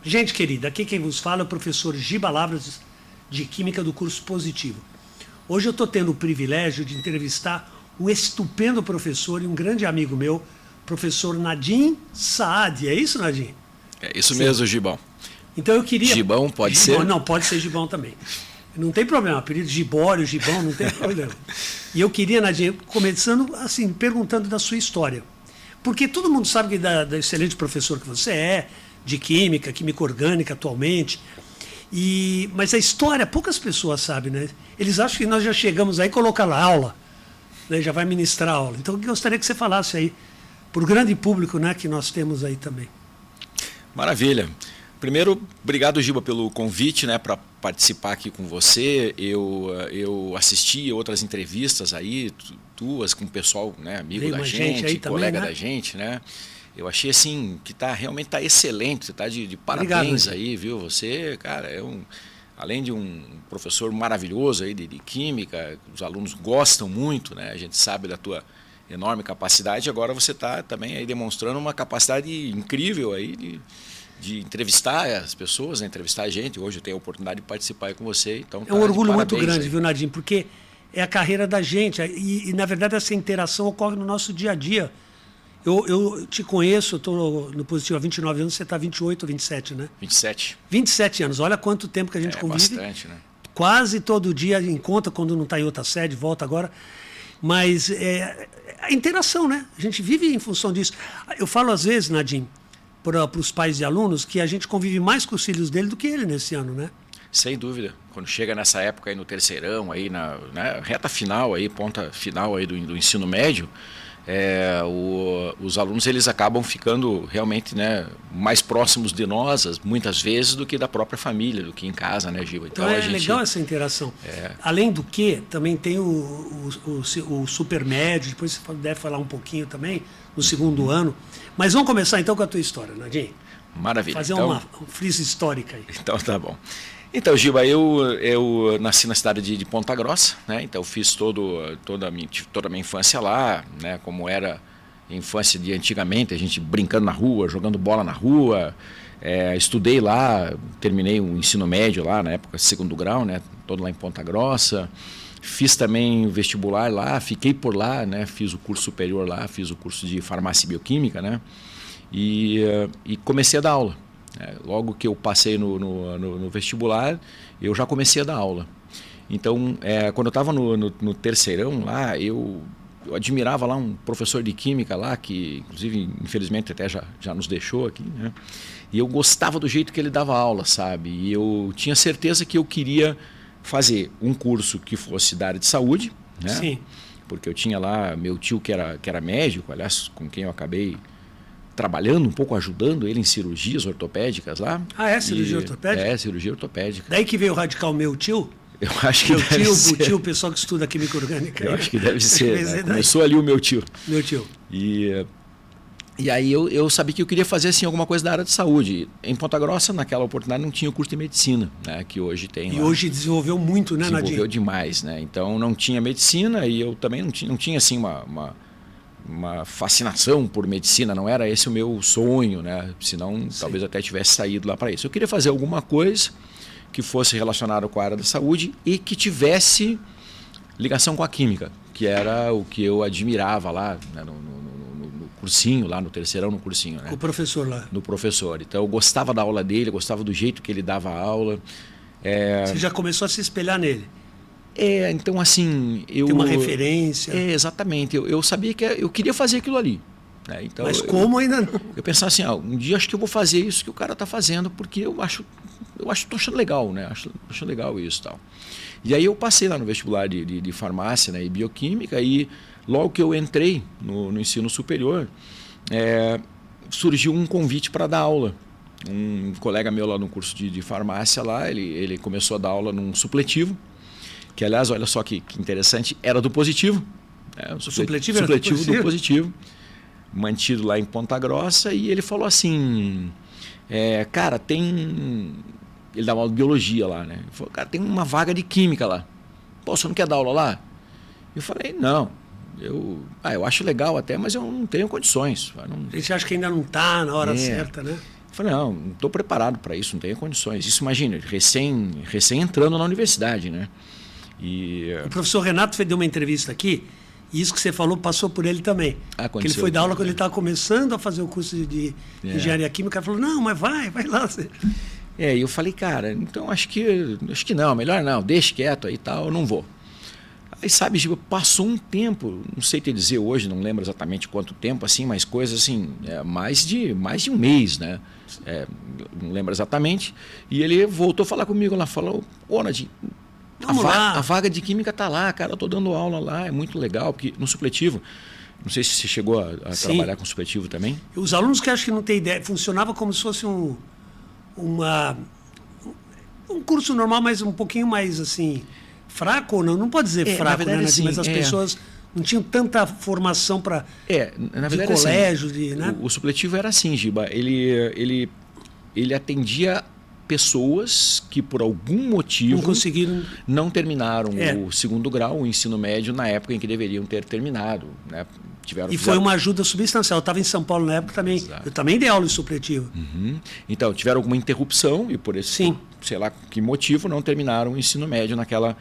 Gente querida, aqui quem vos fala é o professor Giba Lavras, de Química do curso Positivo. Hoje eu estou tendo o privilégio de entrevistar um estupendo professor e um grande amigo meu, professor Nadim Saad. É isso, Nadim? É isso mesmo, Gibão. Então eu queria... Gibão pode ser? Não, pode ser Gibão também. Não tem problema, apelido Gibório, Gibão, não tem problema. E eu queria, Nadim, começando assim, perguntando da sua história. Porque todo mundo sabe que da excelente professor que você é, de química orgânica atualmente. Mas a história, poucas pessoas sabem, né? Eles acham que nós já chegamos aí e colocar lá aula, né? Já vai ministrar aula. Então eu gostaria que você falasse aí para o grande público, né, que nós temos aí também. Maravilha. Primeiro, obrigado, Giba, pelo convite, né, para participar aqui com você. Eu assisti outras entrevistas aí, tuas, com o pessoal, né, amigo da gente, colega da gente, né? Eu achei assim que realmente está excelente, você está de parabéns. Obrigado, aí, viu? Você, cara, além de um professor maravilhoso aí de química, os alunos gostam muito, né? A gente sabe da tua enorme capacidade. Agora você está também aí demonstrando uma capacidade incrível aí de entrevistar as pessoas, né? Entrevistar a gente. Hoje eu tenho a oportunidade de participar aí com você. Então, é um orgulho muito grande, aí, viu, Nadim? Porque é a carreira da gente e, na verdade, essa interação ocorre no nosso dia a dia. Eu te conheço, eu estou no Positivo há 29 anos, você está há 28 ou 27, né? 27. 27 anos, olha quanto tempo que a gente convive. Bastante, né? Quase todo dia encontra, quando não está em outra sede, volta agora. Mas a interação, né? A gente vive em função disso. Eu falo às vezes, Nadim, para os pais de alunos, que a gente convive mais com os filhos dele do que ele nesse ano, né? Sem dúvida. Quando chega nessa época aí no terceirão, aí na reta final, aí, ponta final aí do ensino médio, os alunos eles acabam ficando realmente, né, mais próximos de nós, muitas vezes, do que da própria família, do que em casa, né, Giba? Então legal essa interação. Além do que, também tem o supermédio, depois você deve falar um pouquinho também, no segundo ano. Mas vamos começar então com a tua história, Nadim. Maravilha. Fazer uma frise histórica aí. Então tá bom. Então, Giba, eu nasci na cidade de Ponta Grossa, né? Então fiz toda a minha infância lá, né? Como era a infância de antigamente, a gente brincando na rua, jogando bola na rua. Estudei lá, terminei o ensino médio lá, na época, segundo grau, né? Todo lá em Ponta Grossa. Fiz também vestibular lá, fiquei por lá, né? Fiz o curso superior lá, fiz o curso de farmácia e bioquímica, né? E comecei a dar aula. Logo que eu passei no vestibular, eu já comecei a dar aula. Então, quando eu estava no terceirão lá, eu admirava lá um professor de química lá, que inclusive, infelizmente, até já nos deixou aqui, né? E eu gostava do jeito que ele dava aula, sabe? E eu tinha certeza que eu queria fazer um curso que fosse da área de saúde, né? Sim. Porque eu tinha lá meu tio que era médico, aliás, com quem eu acabei trabalhando um pouco, ajudando ele em cirurgias ortopédicas lá. Ah, é cirurgia ortopédica? Cirurgia ortopédica. Daí que veio o radical meu tio? Eu acho que deve ser. O tio, o pessoal que estuda química orgânica. Eu acho que deve ser, né? Começou ali o meu tio. Meu tio. E aí eu sabia que eu queria fazer assim, alguma coisa da área de saúde. Em Ponta Grossa, naquela oportunidade, não tinha o curso de medicina, né? Que hoje tem. E lá. Hoje desenvolveu muito, né, Nadim? Desenvolveu demais, né? Então não tinha medicina e eu também não tinha assim uma fascinação por medicina, não era esse o meu sonho, né? Senão talvez até tivesse saído lá para isso. Eu queria fazer alguma coisa que fosse relacionada com a área da saúde e que tivesse ligação com a química, que era o que eu admirava lá, né, no cursinho, lá no terceirão, no cursinho. Né? Com o professor lá. No professor. Então eu gostava da aula dele, eu gostava do jeito que ele dava a aula. Você já começou a se espelhar nele? Então assim... Tem uma referência? Exatamente. Eu sabia que eu queria fazer aquilo ali. Né? Então, mas como ainda não? Eu pensava assim, um dia acho que eu vou fazer isso que o cara está fazendo, porque eu estou achando legal, né? Acho legal isso e tal. E aí eu passei lá no vestibular de farmácia, né, e bioquímica, e logo que eu entrei no ensino superior, surgiu um convite para dar aula. Um colega meu lá no curso de farmácia lá, ele começou a dar aula num supletivo, que aliás, olha só que interessante, era do Positivo. O supletivo era do Positivo, mantido lá em Ponta Grossa, e ele falou assim, cara, ele dava aula de biologia lá, né? Ele falou, cara, tem uma vaga de química lá. Pô, você não quer dar aula lá? Eu falei, não. Eu acho legal até, mas eu não tenho condições. A gente acha que ainda não está na hora certa, né? falei, não estou preparado para isso, não tenho condições. Isso, imagina, recém entrando na universidade, né? E o professor Renato deu uma entrevista aqui, e isso que você falou passou por ele também. Que ele foi dar aula quando ele estava começando a fazer o curso de engenharia química. Ele falou, não, mas vai lá. E eu falei, cara, então acho que não, melhor não, deixa quieto aí e tal, eu não vou. Aí, sabe, Giba, passou um tempo, não sei te dizer hoje, não lembro exatamente quanto tempo, assim, mas coisas assim, mais de um mês, né? Não lembro exatamente. E ele voltou a falar comigo lá, falou, ô, Nadinho, a vaga de química tá lá, cara, eu tô dando aula lá, é muito legal, porque no supletivo, não sei se você chegou a trabalhar com supletivo também. Os alunos que acham que não tem ideia, funcionava como se fosse um curso normal, mas um pouquinho mais assim... Fraco ou não? Não pode dizer fraco, verdade, né, assim, mas as pessoas não tinham tanta formação para de colégio. Assim, né? O supletivo era assim, Giba. Ele atendia pessoas que por algum motivo não terminaram o segundo grau, o ensino médio, na época em que deveriam ter terminado. Né? Foi uma ajuda substancial. Eu estava em São Paulo na época também. Exato. Eu também dei aula em supletivo. Uhum. Então, tiveram alguma interrupção e por esse, sei lá que motivo, não terminaram o ensino médio naquela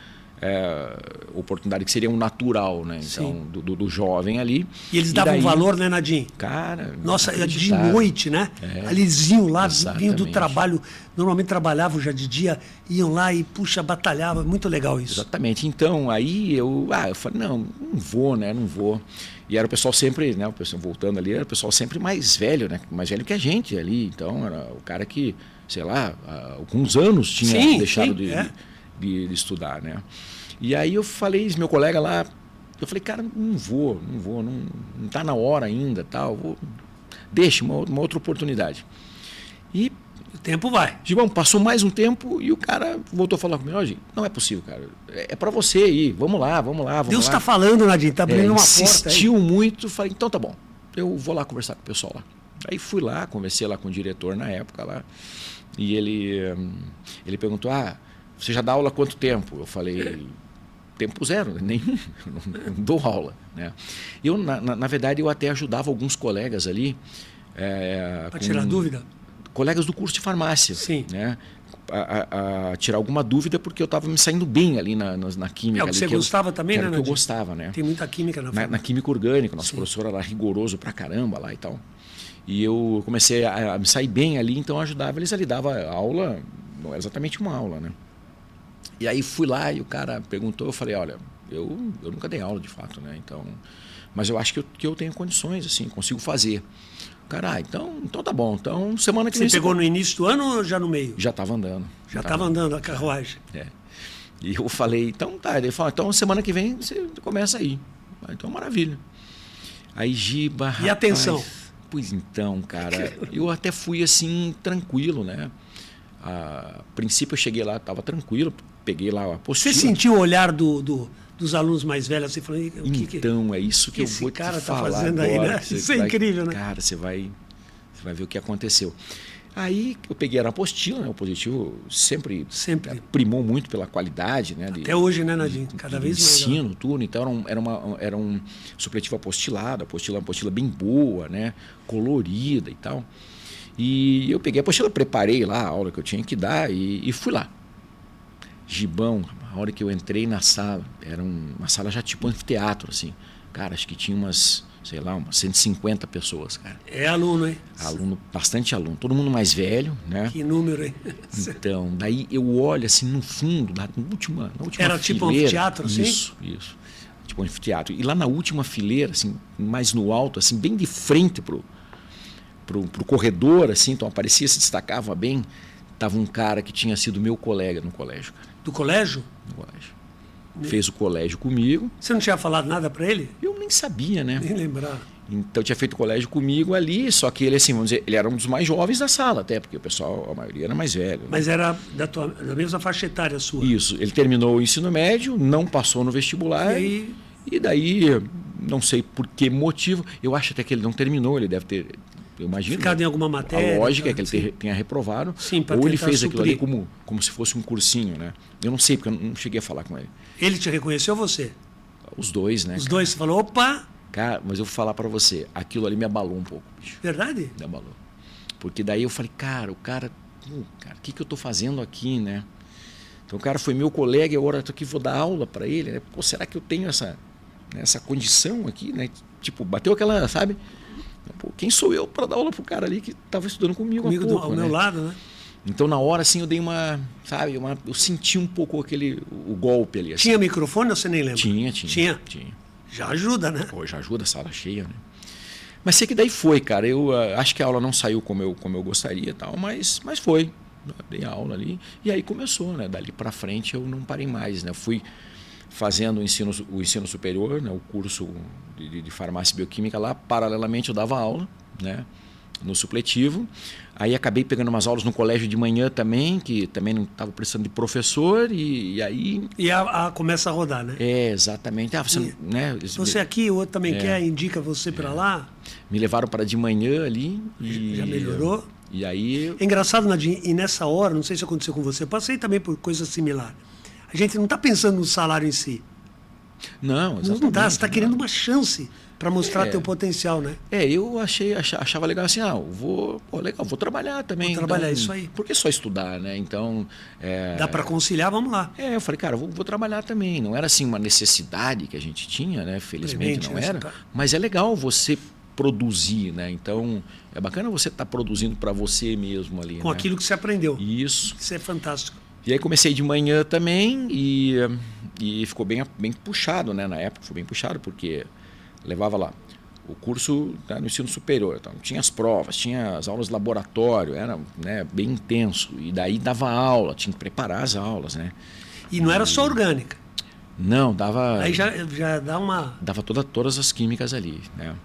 oportunidade que seria um natural, né? Então, do jovem ali. E eles davam valor, né, Nadinho? Cara, nossa, de noite, né? Eles iam lá, vinham do trabalho, normalmente trabalhavam já de dia, iam lá e, batalhavam. Muito legal isso. Exatamente. Então, aí eu falei, não vou, né? Não vou. E era o pessoal sempre, né? O pessoal voltando ali, era o pessoal sempre mais velho, né? Mais velho que a gente ali. Então, era o cara que, sei lá, há alguns anos tinha deixado de estudar, né? E aí eu falei, meu colega lá, eu falei, cara, não vou, não tá na hora ainda, tal, deixa uma outra oportunidade. E o tempo vai. Gibão, passou mais um tempo e o cara voltou a falar comigo, não é possível, cara, é para você ir, vamos lá. Deus está falando, Nadinho, tá abrindo uma porta. Insistiu muito, falei, então tá bom, eu vou lá conversar com o pessoal lá. Aí fui lá, conversei lá com o diretor na época lá, e ele perguntou, você já dá aula há quanto tempo? Eu falei, tempo zero, nenhum, não dou aula. Né? Eu, na verdade, eu até ajudava alguns colegas ali. Para tirar dúvida? Colegas do curso de farmácia. Sim. Né? A tirar alguma dúvida, porque eu estava me saindo bem ali na química. O que você gostava também, né? Que eu gostava, né? Tem muita química na química orgânica. Nosso professor era rigoroso pra caramba lá e tal. E eu comecei a me sair bem ali, então eu ajudava eles ali, dava aula, não era exatamente uma aula, né? E aí fui lá e o cara perguntou, eu falei, olha, eu nunca dei aula de fato, né? Então, mas eu acho que eu tenho condições, assim, consigo fazer. O cara, então tá bom, então semana que vem... Você pegou no início do ano ou já no meio? Já estava andando. Já estava andando a carruagem. E eu falei, então tá. Ele falou, então semana que vem você começa aí. Então maravilha. Aí Giba, E atenção? Pois então, cara, eu até fui assim, tranquilo, né? A princípio eu cheguei lá, estava tranquilo, peguei lá a apostila. Você sentiu o olhar dos alunos mais velhos assim, falando, então, é isso que eu vou te falar. Esse cara está fazendo aí, né? Isso é incrível, né? Cara, você vai ver o que aconteceu. Aí eu peguei a apostila, né? O positivo sempre primou muito pela qualidade, né? Até hoje, né, Nadinho? Cada vez mais. Ensino, tudo. Então era um supletivo apostilado, uma apostila bem boa, né? Colorida e tal. E eu peguei a apostila, preparei lá a aula que eu tinha que dar e fui lá. Gibão, a hora que eu entrei na sala, era uma sala já tipo anfiteatro, assim. Cara, acho que tinha umas 150 pessoas, cara. É aluno, hein? Bastante aluno. Todo mundo mais velho, né? Que número, hein? Então, daí eu olho assim no fundo, na última era fileira. Tipo anfiteatro, assim? Isso. Tipo anfiteatro. E lá na última fileira, assim, mais no alto, assim, bem de frente pro corredor, assim, então aparecia, se destacava bem, tava um cara que tinha sido meu colega no colégio, cara. Do colégio? No colégio. Fez o colégio comigo. Você não tinha falado nada para ele? Eu nem sabia, né? Nem lembrar. Então tinha feito colégio comigo ali, só que ele, assim, vamos dizer, ele era um dos mais jovens da sala, até, porque o pessoal, a maioria era mais velho. Né? Mas era da mesma faixa etária sua? Isso. Ele terminou o ensino médio, não passou no vestibular. E daí, não sei por que motivo, eu acho até que ele não terminou, ele deve ter... Eu imagino. Ficado em alguma matéria. A lógica é que ele tenha reprovado. Sim, ou ele fez aquilo ali como se fosse um cursinho, né? Eu não sei, porque eu não cheguei a falar com ele. Ele te reconheceu ou você? Os dois, né? Os dois, você falou, opa! Cara, mas eu vou falar para você, aquilo ali me abalou um pouco, bicho. Verdade? Me abalou. porque daí eu falei, cara, o que eu estou fazendo aqui, né? Então o cara foi meu colega e agora eu tô aqui, vou dar aula para ele, né? Pô, será que eu tenho essa condição aqui, né? Tipo, bateu aquela, sabe? Pô, quem sou eu para dar aula pro cara ali que estava estudando comigo há pouco, ao meu lado, né? Então na hora assim eu dei eu senti um pouco o golpe ali. Assim. Tinha microfone ou você nem lembra? Tinha. Já ajuda, né? Pô, já ajuda, a sala cheia, né? Mas sei que daí foi, cara. Eu acho que a aula não saiu como eu gostaria e tal, mas foi. Dei aula ali e aí começou, né? Dali para frente eu não parei mais, né? Fui fazendo o ensino superior, né? O curso de farmácia e bioquímica lá. Paralelamente eu dava aula, né? No supletivo. Aí acabei pegando umas aulas no colégio de manhã também, que também não estava precisando de professor e aí... E começa a rodar, né? Exatamente. Você aqui, o outro também quer, indica você para lá. Me levaram para de manhã ali. E, já melhorou? E aí... É engraçado, Nadim, e nessa hora, não sei se aconteceu com você, eu passei também por coisa similar. A gente não está pensando no salário em si. Não, exatamente. Não dá, você está querendo uma chance para mostrar teu potencial, né? Eu achava legal assim, vou trabalhar também. Vou trabalhar, então, isso aí. Por que só estudar, né? Então... Dá para conciliar, vamos lá. Eu falei, cara, vou trabalhar também. Não era assim uma necessidade que a gente tinha, né? Felizmente não era. Mas é legal você produzir, né? Então, é bacana você estar produzindo para você mesmo ali. Com aquilo que você aprendeu. Isso. Isso é fantástico. E aí comecei de manhã também e ficou bem puxado, né? Na época foi bem puxado, porque levava lá o curso, né, no ensino superior. Então, tinha as provas, tinha as aulas de laboratório, era, né, bem intenso. E daí dava aula, tinha que preparar as aulas, né? E não era só orgânica? Não, dava... Aí já dá uma... Dava todas as químicas ali, né?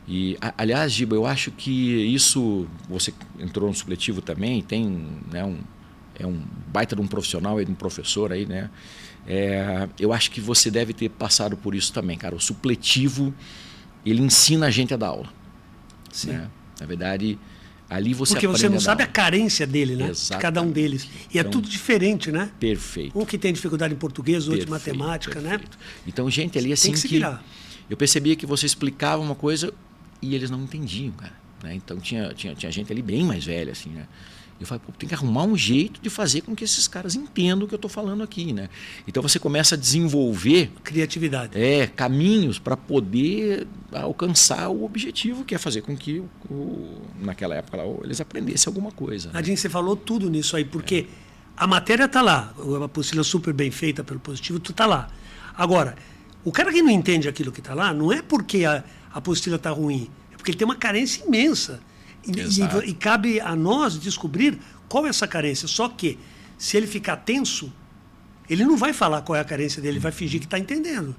E, aliás, Giba, eu acho que isso... Você entrou no supletivo também, tem, né, um baita de um profissional e de um professor aí, né? Eu acho que você deve ter passado por isso também, cara. O supletivo, ele ensina a gente a dar aula. Sim. Né? Na verdade, ali você Porque você não sabe a carência dele, né? Exatamente. De cada um deles. E então, é tudo diferente, né? Perfeito. Um que tem dificuldade em português, outro em matemática, perfeito. né? Então, gente, ali assim tem que se virar. Eu percebia que você explicava uma coisa e eles não entendiam, cara. Né? Então, tinha gente ali bem mais velha, assim, né? Eu falei, tem que arrumar um jeito de fazer com que esses caras entendam o que eu estou falando aqui, né? Então você começa a desenvolver criatividade, caminhos para poder alcançar o objetivo, que é fazer com que naquela época lá, eles aprendessem alguma coisa. Né? Nadinho, você falou tudo nisso aí, porque a matéria está lá, a apostila super bem feita pelo positivo, tu está lá. Agora, o cara que não entende aquilo que está lá, não é porque a apostila está ruim, é porque ele tem uma carência imensa. E cabe a nós descobrir qual é essa carência. Só que, se ele ficar tenso, ele não vai falar qual é a carência dele, ele vai fingir que está entendendo.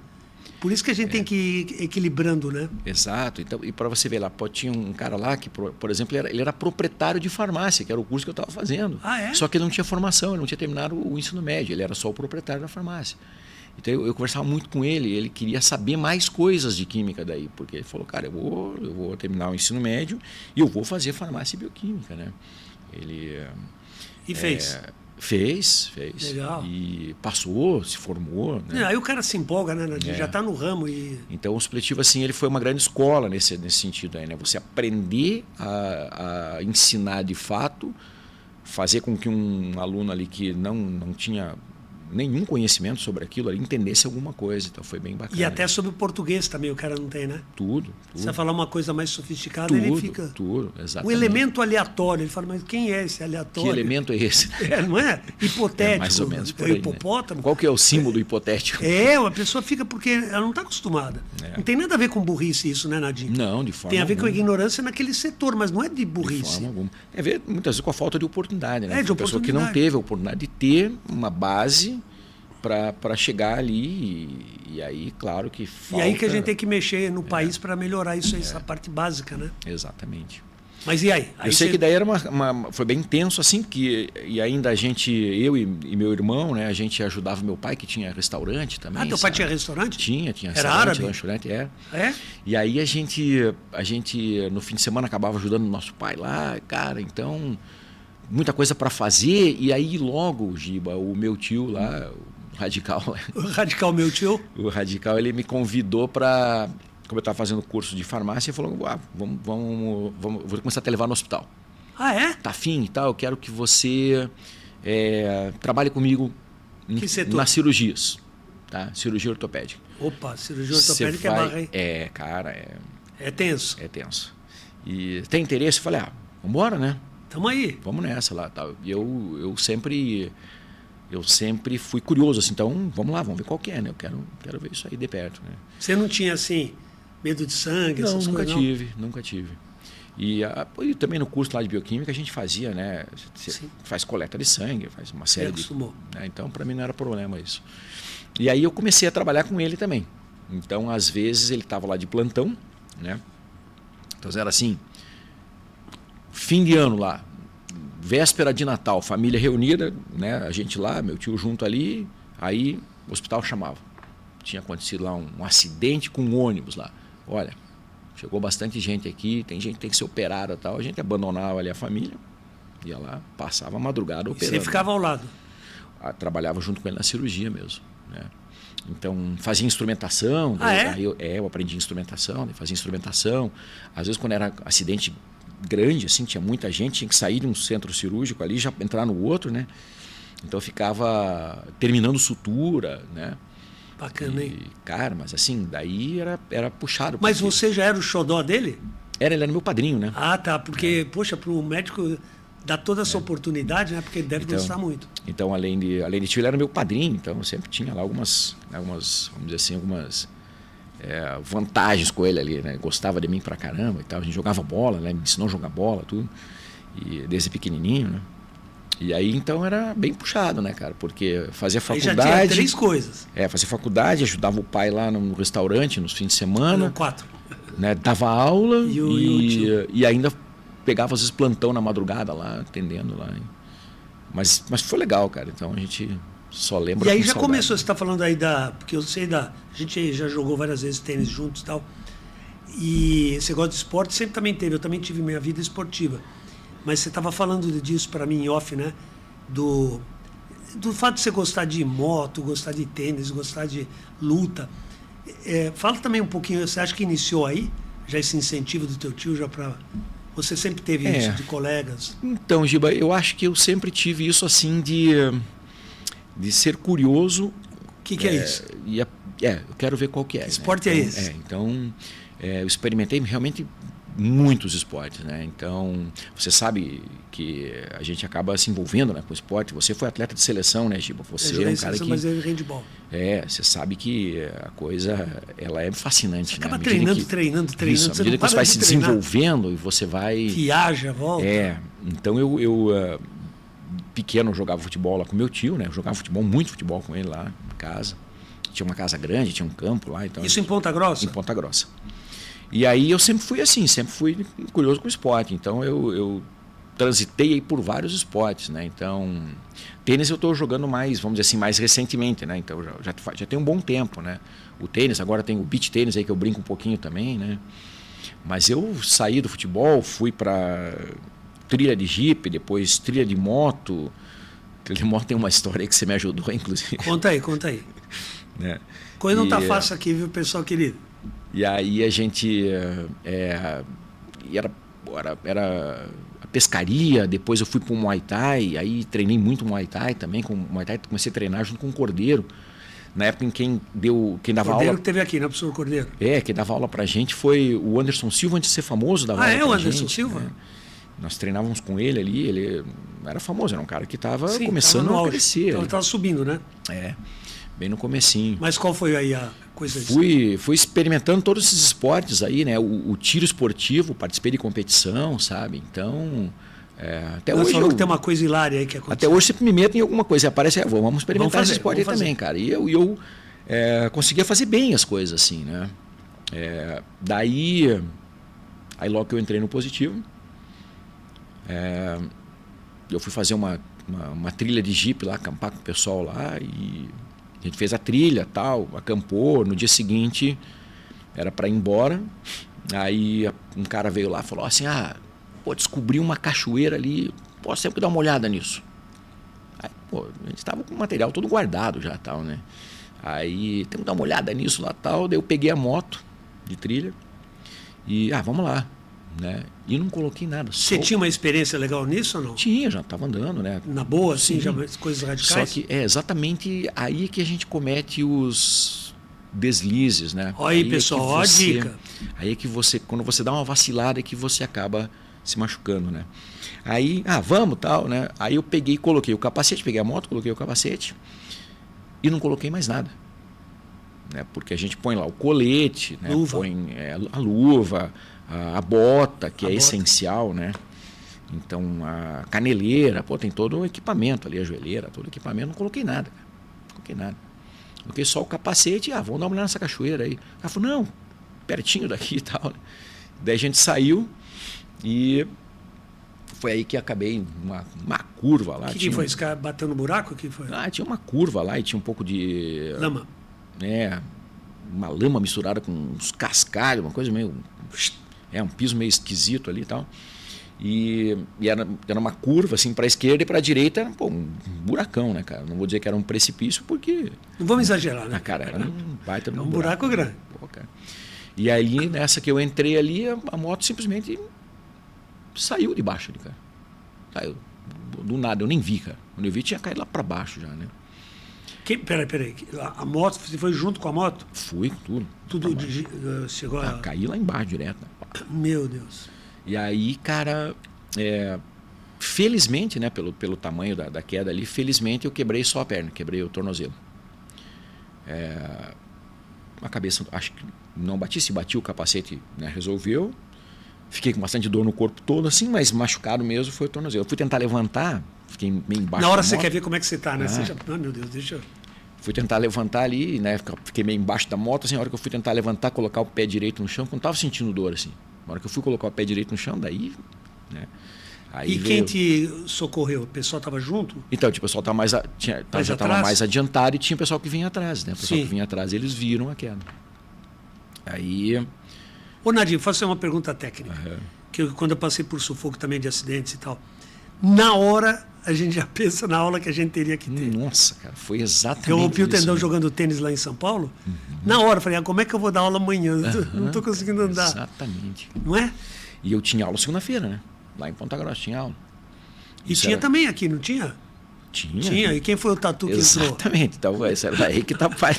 Por isso que a gente tem que ir equilibrando, né? Exato. Então, e para você ver lá, tinha um cara lá que, por exemplo, ele era proprietário de farmácia, que era o curso que eu estava fazendo. Só que ele não tinha formação, ele não tinha terminado o ensino médio, ele era só o proprietário da farmácia. Então eu conversava muito com ele queria saber mais coisas de química daí, porque ele falou, cara, eu vou terminar o ensino médio e eu vou fazer farmácia e bioquímica, né? Ele... E fez? Fez. Legal. E passou, se formou. Né? Aí o cara se empolga, né? Já está no ramo. Então o supletivo, assim, ele foi uma grande escola nesse sentido aí, né? Você aprender a ensinar de fato, fazer com que um aluno ali que não tinha nenhum conhecimento sobre aquilo ali entendesse alguma coisa, então foi bem bacana. E até sobre o português também o cara não tem, né? Tudo. Se você falar uma coisa mais sofisticada, ele fica... Tudo, exatamente. O elemento aleatório, ele fala, mas quem é esse aleatório? Que elemento é esse? Não é? Hipotético. Mais ou menos por aí, aí, hipopótamo. Né? Qual que é o símbolo hipotético? A pessoa fica porque ela não está acostumada. Não tem nada a ver com burrice isso, né, Nadinho? Não, de forma Tem a ver alguma. com a ignorância naquele setor, mas não é de burrice. De forma alguma. Tem a ver, muitas vezes, com a falta de oportunidade, né? De a pessoa que não teve a oportunidade de ter uma base para chegar ali e aí, claro que falta... E aí que a gente tem que mexer no país para melhorar isso, essa parte básica, né? Exatamente. Mas e aí? Eu sei que daí era foi bem intenso, assim, e ainda eu e meu irmão, né, a gente ajudava meu pai, que tinha restaurante também. Teu pai tinha restaurante? Tinha era restaurante, árabe? Lanchonete, era. É? E aí a gente, no fim de semana, acabava ajudando o nosso pai lá, cara, então, muita coisa para fazer, e aí logo, Giba, o meu tio lá, o Radical... O Radical, meu tio? O Radical, ele me convidou para... Como eu estava fazendo curso de farmácia, ele falou, vou começar a te levar no hospital. Ah, é? Tá afim e tal, eu quero que você trabalhe comigo Que setor? nas cirurgias, tá? Cirurgia ortopédica. Opa, cirurgia ortopédica é barra, hein? Cara, É tenso. é tenso. E tem interesse? Eu falei, vambora, né? Tamo aí. Vamos nessa lá, tal. E eu sempre fui curioso, assim, então vamos lá, vamos ver qual que é, né? Eu quero ver isso aí de perto, né? Você não tinha, assim, medo de sangue, Não, essas nunca coisas? tive, nunca tive. E também no curso lá de bioquímica a gente fazia, né? Você faz coleta de sangue, faz uma série de. Acostumou. Né? Então, para mim não era problema isso. E aí eu comecei a trabalhar com ele também. Então, às vezes ele estava lá de plantão, né? Então era assim, fim de ano lá, véspera de Natal, família reunida, né? A gente lá, meu tio junto ali, aí o hospital chamava. Tinha acontecido lá um acidente com um ônibus lá. Olha, chegou bastante gente aqui, tem gente que tem que ser operada e tal. A gente abandonava ali a família, ia lá, passava a madrugada operando. E você ficava ao lado? Trabalhava junto com ele na cirurgia mesmo, né? Então, fazia instrumentação. Aí eu aprendi instrumentação, fazia instrumentação. Às vezes, quando era acidente grande, assim, tinha muita gente, tinha que sair de um centro cirúrgico ali, já entrar no outro, né? Então, eu ficava terminando sutura, né? Bacana, hein? Cara, mas assim, daí era puxado. Mas você já era o xodó dele? Ele era meu padrinho, né? Ah, tá. Porque, poxa, para o médico dar toda essa oportunidade, né? Porque ele deve gostar muito. Então, além de tio, ele era meu padrinho, então eu sempre tinha lá algumas vamos dizer assim, vantagens com ele ali, né? Gostava de mim pra caramba e tal. A gente jogava bola, né? Me ensinou a jogar bola, tudo. E desde pequenininho, né? E aí, então, era bem puxado, né, cara? Porque fazia faculdade... Aí já tinha 3 coisas. Fazia faculdade, ajudava o pai lá no restaurante, nos fins de semana. Não, 4. Né? Dava aula e ainda pegava, às vezes, plantão na madrugada lá, atendendo lá. Mas foi legal, cara. Então, a gente só lembra... E aí já começou, você está falando aí porque eu sei a gente já jogou várias vezes tênis juntos e tal. E você gosta de esporte, sempre também teve. Eu também tive minha vida esportiva. Mas você estava falando disso para mim em off, né? Do fato de você gostar de moto, gostar de tênis, gostar de luta. Fala também um pouquinho, você acha que iniciou aí? Já esse incentivo do teu tio, já para... Você sempre teve isso de colegas? Então, Giba, eu acho que eu sempre tive isso assim de ser curioso. O que é isso? Eu quero ver qual que é. Que esporte é esse? Então, eu experimentei realmente muitos esportes, né? Então, você sabe que a gente acaba se envolvendo, né, com o esporte. Você foi atleta de seleção, né, Giba? Você é um cara que... Mas é handball. Você sabe que a coisa, ela é fascinante. Você acaba né? treinando. Isso, à medida que você vai se desenvolvendo e você vai... Viaja, volta. Então eu pequeno, jogava futebol lá com meu tio, né? Eu jogava muito futebol com ele lá em casa. Tinha uma casa grande, tinha um campo lá. Então, isso em Ponta Grossa? Em Ponta Grossa. E aí eu sempre fui assim, sempre fui curioso com o esporte. Então eu transitei aí por vários esportes, né? Então, tênis eu estou jogando mais, vamos dizer assim, mais recentemente, né? Então já tem um bom tempo, né? O tênis, agora tem o beach tênis aí que eu brinco um pouquinho também, né? Mas eu saí do futebol, fui para trilha de jipe, depois trilha de moto. Trilha de moto tem uma história aí que você me ajudou, inclusive. Conta aí. Né? Coisa não tá fácil aqui, viu, pessoal querido? E aí a gente era a pescaria, depois eu fui para o Muay Thai, aí treinei muito Muay Thai também, com Muay Thai comecei a treinar junto com o Cordeiro. Na época em quem dava Cordeiro aula... que teve aqui, né, professor Cordeiro? Quem dava aula pra gente foi o Anderson Silva, antes de ser famoso, dava aula pra o Anderson gente, Silva? né? Nós treinávamos com ele ali, ele era famoso, era um cara que estava Sim, começando tava a crescer. Então estava subindo, né? Bem no comecinho. Mas qual foi aí a coisa disso? Fui experimentando todos esses esportes aí, né? O tiro esportivo, participei de competição, sabe? Então, até Você hoje... falou que tem uma coisa hilária aí que aconteceu. Até hoje sempre me meto em alguma coisa, aparece, vamos experimentar esse esporte aí também, cara. E eu conseguia fazer bem as coisas, assim, né? Daí logo que eu entrei no Positivo, eu fui fazer uma trilha de jipe lá, acampar com o pessoal lá, e a gente fez a trilha, tal, acampou. No dia seguinte era para ir embora, aí um cara veio lá e falou assim: descobri uma cachoeira ali, posso sempre dar uma olhada nisso. Aí, a gente estava com o material todo guardado já, tal, né? Aí tem que dar uma olhada nisso lá, tal. Daí eu peguei a moto de trilha e vamos lá. né? E não coloquei nada. Você tinha uma experiência legal nisso ou não? Tinha, já estava andando, né? Na boa, assim, Sim. já coisas radicais? Só que é exatamente aí que a gente comete os deslizes, né? Olha aí, pessoal, ó a dica. Aí é que você, quando você dá uma vacilada, é que você acaba se machucando, né? Aí, vamos, tal, né? Aí eu peguei e coloquei o capacete, peguei a moto, coloquei o capacete e não coloquei mais nada. Né? Porque a gente põe lá o colete, né? Põe a luva, a bota, que é essencial, né? Então, a caneleira, tem todo o equipamento ali, a joelheira, todo o equipamento, não coloquei nada. Não coloquei nada. Coloquei só o capacete e, vamos dar uma olhada nessa cachoeira aí. Ela falou, não, pertinho daqui e tal. Né? Daí a gente saiu e foi aí que acabei uma curva lá. O que foi? Esse cara bateu no buraco? Que foi? Tinha uma curva lá e tinha um pouco de... lama. Uma lama misturada com uns cascalhos, uma coisa meio... um piso meio esquisito ali e tal. E era uma curva assim para a esquerda e para a direita era um buracão, né, cara? Não vou dizer que era um precipício porque... Não vamos exagerar, né? Cara, era um baita um buraco grande. Cara. E aí, nessa que eu entrei ali, a moto simplesmente saiu de baixo ali, cara. Saiu. Do nada, eu nem vi, cara. Quando eu vi, tinha caído lá para baixo já, né? Peraí. A moto, você foi junto com a moto? Fui, tudo. Tudo chegou a... Caí lá embaixo direto. Meu Deus. E aí, cara, felizmente, né, pelo tamanho da queda ali, felizmente eu quebrei só a perna, quebrei o tornozelo. A cabeça, acho que não bati, se bati o capacete, né, resolveu. Fiquei com bastante dor no corpo todo, assim, mas machucado mesmo foi o tornozelo. Eu fui tentar levantar, fiquei meio embaixo. Na hora você quer ver como é que você tá, né? Meu Deus, deixa eu... Fui tentar levantar ali, né, fiquei meio embaixo da moto, assim, a hora que eu fui tentar levantar, colocar o pé direito no chão, não estava sentindo dor, assim. Na hora que eu fui colocar o pé direito no chão, daí... Né, aí quem te socorreu? O pessoal estava junto? Então, tipo, o pessoal já estava mais adiantado e tinha o pessoal que vinha atrás, né? O pessoal que vinha atrás, eles viram a queda. Aí... Ô, Nadinho, faço uma pergunta técnica. Que quando eu passei por sufoco também de acidentes e tal, na hora a gente já pensa na aula que a gente teria que ter. Nossa, cara, foi exatamente eu rompi o tendão mesmo. Jogando tênis lá em São Paulo. Na hora, eu falei, como é que eu vou dar aula amanhã? Não estou conseguindo andar. Exatamente. Não é? E eu tinha aula segunda-feira, né? Lá em Ponta Grossa tinha aula. E tinha também aqui, não tinha? Tinha. E quem foi o tatu que entrou? Exatamente. Então, essa era aí que tá pai.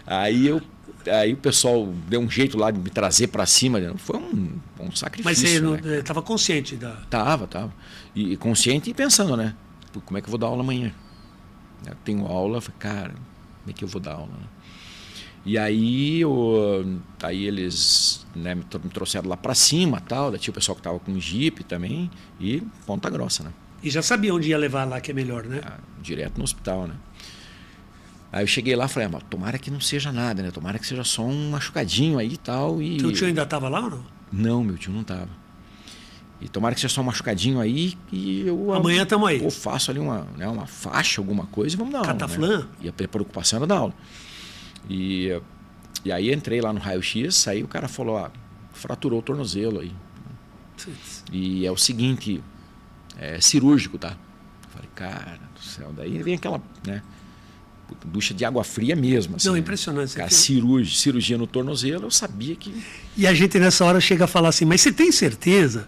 Aí o pessoal deu um jeito lá de me trazer para cima. Foi um sacrifício. Mas você estava consciente da... Tava. E consciente e pensando, né? Como é que eu vou dar aula amanhã? Eu tenho aula, falei, cara, como é que eu vou dar aula? E aí, aí eles, né, me trouxeram lá para cima, tal. Daí tinha o pessoal que estava com Jeep também e Ponta Grossa, né? E já sabia onde ia levar lá, que é melhor, né? Direto no hospital, né? Aí eu cheguei lá e falei, tomara que não seja nada, né? Tomara que seja só um machucadinho aí e tal. Teu tio ainda estava lá ou não? Não, meu tio não estava. E tomara que seja só um machucadinho aí e eu... Amanhã estamos aí. Eu faço ali uma faixa, alguma coisa e vamos dar aula. Cataflã? Né? E a preocupação era dar aula. E aí entrei lá no raio-x, aí o cara falou, fraturou o tornozelo aí. E é o seguinte, é cirúrgico, tá? Eu falei, cara do céu, daí vem aquela, né? Ducha de água fria mesmo. Assim, não, impressionante. Cara, cirurgia no tornozelo, eu sabia que... E a gente nessa hora chega a falar assim, mas você tem certeza?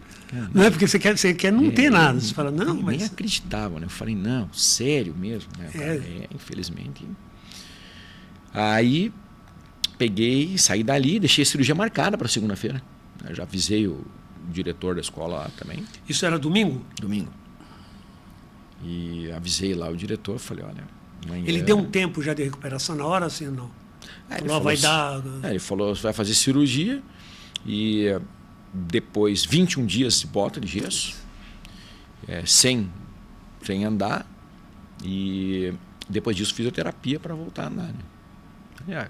Não é porque você quer não ter nada. Você fala, não, mas... Nem acreditava, né? Eu falei, não, sério mesmo. Né? Cara, infelizmente. Aí peguei, saí dali, deixei a cirurgia marcada para segunda-feira. Eu já avisei o diretor da escola lá também. Isso era domingo? Domingo. E avisei lá o diretor, falei, olha... Amanhã... Ele deu um tempo já de recuperação na hora, assim ou não? Ele falou, vai fazer cirurgia e depois 21 dias de bota de gesso, sem andar, e depois disso fisioterapia para voltar a andar. Né?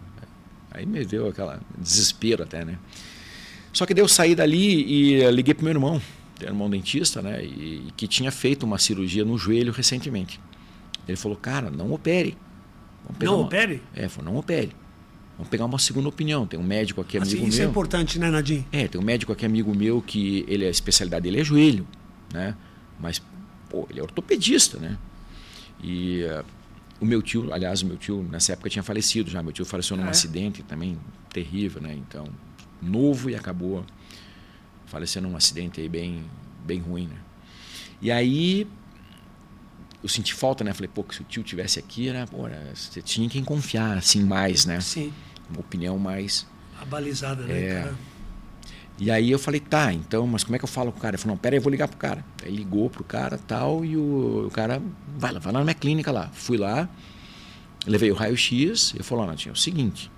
Aí me deu aquela desespero até, né? Só que daí eu saí dali e liguei para o meu irmão dentista, né? E que tinha feito uma cirurgia no joelho recentemente. Ele falou, cara, não opere. Opere? Falou, não opere. Vamos pegar uma segunda opinião. Tem um médico aqui, amigo meu. Isso é importante, né, Nadinho? Tem um médico aqui, amigo meu, que a especialidade dele é joelho, né? Mas, ele é ortopedista, né? E o meu tio nessa época tinha falecido já. Meu tio faleceu num acidente também terrível, né? Então, novo e acabou faleceu num acidente aí bem ruim, né? E aí eu senti falta, né? Falei, pô, se o tio tivesse aqui, você tinha quem confiar, assim, mais, né? Sim. Uma opinião mais... Abalizada, né, cara? E aí eu falei, tá, então, mas como é que eu falo com o cara? Ele falou, não, pera aí, eu vou ligar pro cara. Aí ligou pro cara tal, e o cara, vai lá na minha clínica lá. Fui lá, levei o raio-x, e ele falou, Natinho, é o seguinte,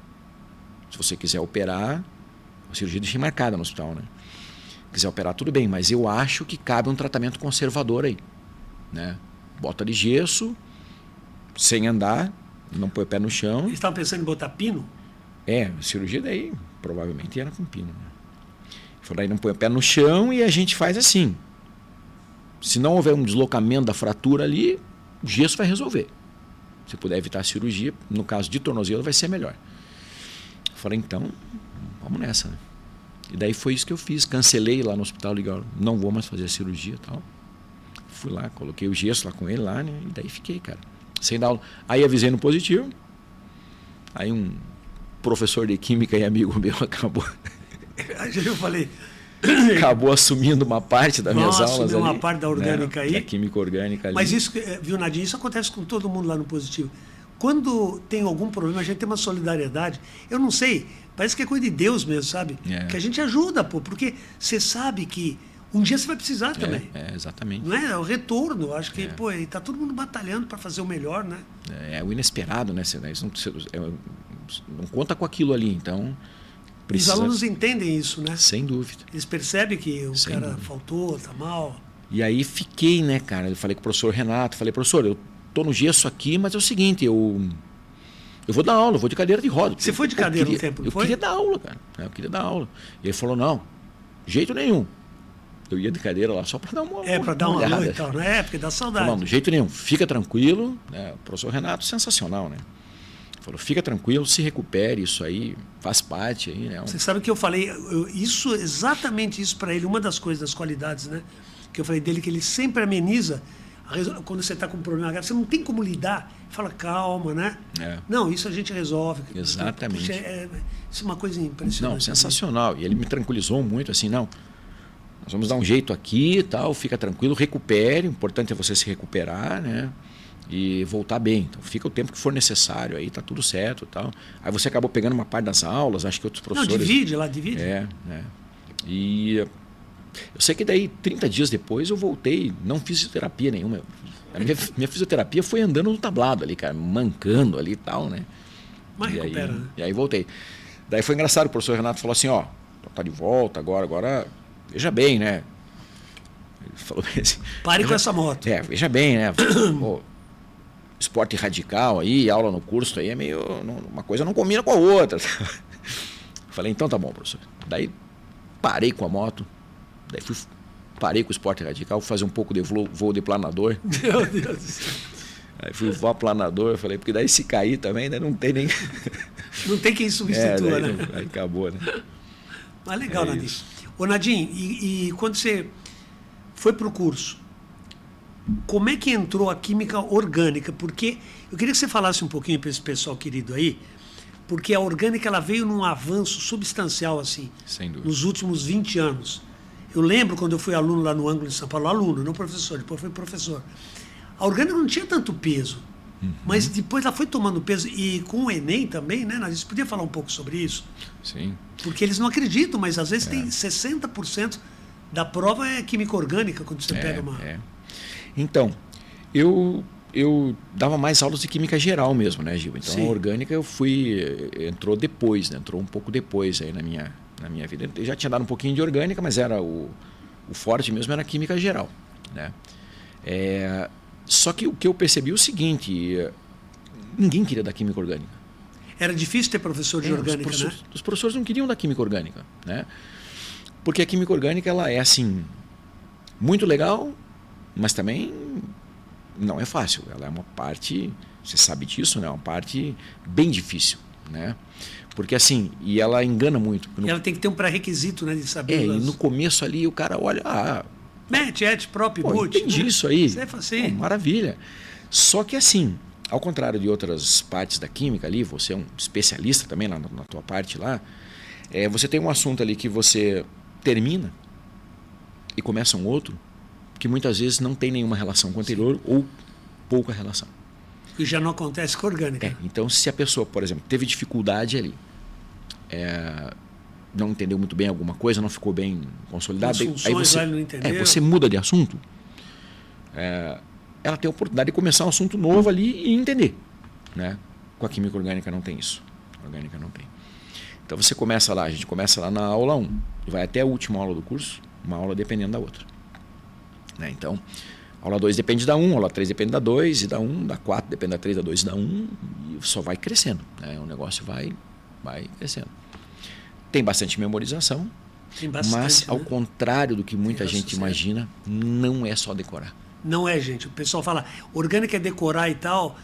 se você quiser operar, a cirurgia deixei marcada no hospital, né? Quiser operar, tudo bem, mas eu acho que cabe um tratamento conservador aí, né? Bota de gesso, sem andar, não põe o pé no chão. Eles estavam pensando em botar pino? A cirurgia daí provavelmente era com pino, né? Falei, aí não põe o pé no chão e a gente faz assim. Se não houver um deslocamento da fratura ali, o gesso vai resolver. Se puder evitar a cirurgia, no caso de tornozelo, vai ser melhor. Falei, então, vamos nessa, né? E daí foi isso que eu fiz. Cancelei lá no hospital, liguei, não vou mais fazer a cirurgia e tal. Fui lá, coloquei o gesso lá com ele lá, né? E daí fiquei, cara, sem dar aula. Aí avisei no positivo. Aí um professor de química e amigo meu Eu falei... acabou assumindo uma parte das minhas aulas ali. Uma parte da orgânica, né? Aí. Da química orgânica ali. Mas isso, viu, Nadinho, isso acontece com todo mundo lá no positivo. Quando tem algum problema, a gente tem uma solidariedade. Eu não sei, parece que é coisa de Deus mesmo, sabe? Que a gente ajuda, pô, porque você sabe que um dia você vai precisar também. Exatamente. Não é? É o retorno. Acho que, pô, está todo mundo batalhando para fazer o melhor, né? É o inesperado, né? Você não conta com aquilo ali, então... Os alunos entendem isso, né? Sem dúvida. Eles percebem que o cara faltou, tá mal. E aí fiquei, né, cara? Eu falei com o professor Renato, falei, professor, eu tô no gesso aqui, mas é o seguinte, eu vou dar aula, eu vou de cadeira de roda. Você foi de cadeira um tempo, não foi? Eu queria dar aula, cara. Eu queria dar aula. E ele falou, não, de jeito nenhum. Eu ia de cadeira lá só para dar uma para dar uma olhada e tal, né? Porque dá saudade. Falou, não, de jeito nenhum, fica tranquilo. Né? O professor Renato, sensacional, né? Falou, fica tranquilo, se recupere, isso aí faz parte. Aí, né? Você sabe que eu falei, exatamente isso para ele, uma das coisas, das qualidades, né? Que eu falei dele, que ele sempre ameniza, quando você está com um problema grave, você não tem como lidar, fala, calma, né? Não, isso a gente resolve. Exatamente. Isso é uma coisa impressionante. Não, sensacional. E ele me tranquilizou muito, assim, não, nós vamos dar um jeito aqui e tal, fica tranquilo, recupere, o importante é você se recuperar, né? E voltar bem. Então fica o tempo que for necessário, aí tá tudo certo e tal. Aí você acabou pegando uma parte das aulas, acho que outros professores... Não, divide. E eu sei que daí, 30 dias depois, eu voltei, não fiz fisioterapia nenhuma. A minha fisioterapia foi andando no tablado ali, cara, mancando ali e tal, né? Mas recupera, né? E aí voltei. Daí foi engraçado, o professor Renato falou assim, ó, tá de volta agora, veja bem, né? Ele falou assim... Pare com essa moto. Veja bem, né? Pô, esporte radical aí, aula no curso aí é meio... uma coisa não combina com a outra. Falei, então tá bom, professor. Daí parei com a moto, daí parei com o esporte radical, fui fazer um pouco de voo de planador. Meu Deus do céu. Aí fui voar planador, falei, porque daí se cair também, né, não tem nem... Não tem quem substitua, né? Aí acabou, né? Mas legal, Nadim. Ô, Nadim, e quando você foi para o curso, como é que entrou a química orgânica? Porque eu queria que você falasse um pouquinho para esse pessoal querido aí, porque a orgânica ela veio num avanço substancial assim, sem dúvida, nos últimos 20 anos. Eu lembro quando eu fui aluno lá no Ângulo de São Paulo, aluno, não professor, depois fui professor. A orgânica não tinha tanto peso, mas depois ela foi tomando peso, e com o Enem também, né? Você podia falar um pouco sobre isso? Sim. Porque eles não acreditam, mas às vezes tem 60% da prova é química orgânica, quando você pega uma... Então, eu dava mais aulas de química geral mesmo, né, Gil? Então, a orgânica entrou depois, né? Entrou um pouco depois aí na minha vida. Eu já tinha dado um pouquinho de orgânica, mas era o forte mesmo era a química geral, né? Só que o que eu percebi é o seguinte, ninguém queria dar química orgânica. Era difícil ter professor de orgânica, né? Os professores não queriam dar química orgânica, né? Porque a química orgânica, ela é assim, muito legal, mas também não é fácil. Ela é uma parte, você sabe disso, né? Uma parte bem difícil, né? Porque assim, e ela engana muito. Ela tem que ter um pré-requisito, né, de saber. E no começo ali o cara olha, mete, prop, boot. Entendi, né? Isso aí. Isso é fácil. Maravilha. Só que assim, ao contrário de outras partes da química ali, você é um especialista também na tua parte lá, você tem um assunto ali que você termina, e começa um outro que muitas vezes não tem nenhuma relação com o anterior ou pouca relação. E já não acontece com a orgânica. Então, se a pessoa, por exemplo, teve dificuldade ali, não entendeu muito bem alguma coisa, não ficou bem consolidada, as funções, aí não entendeu. você muda de assunto, ela tem a oportunidade de começar um assunto novo ali e entender. Né? Com a química orgânica não tem isso. A orgânica não tem. Então você começa lá, a gente começa lá na aula 1 e vai até a última aula do curso, uma aula dependendo da outra. Né? Então, aula 2 depende da 1, aula 3 depende da 2, e da 1, da 4 depende da 3, da 2 e da 1, e só vai crescendo. Né? O negócio vai crescendo. Tem bastante memorização, mas ao contrário do que muita gente imagina, não é só decorar. Não é, gente. O pessoal fala, orgânica é decorar e tal,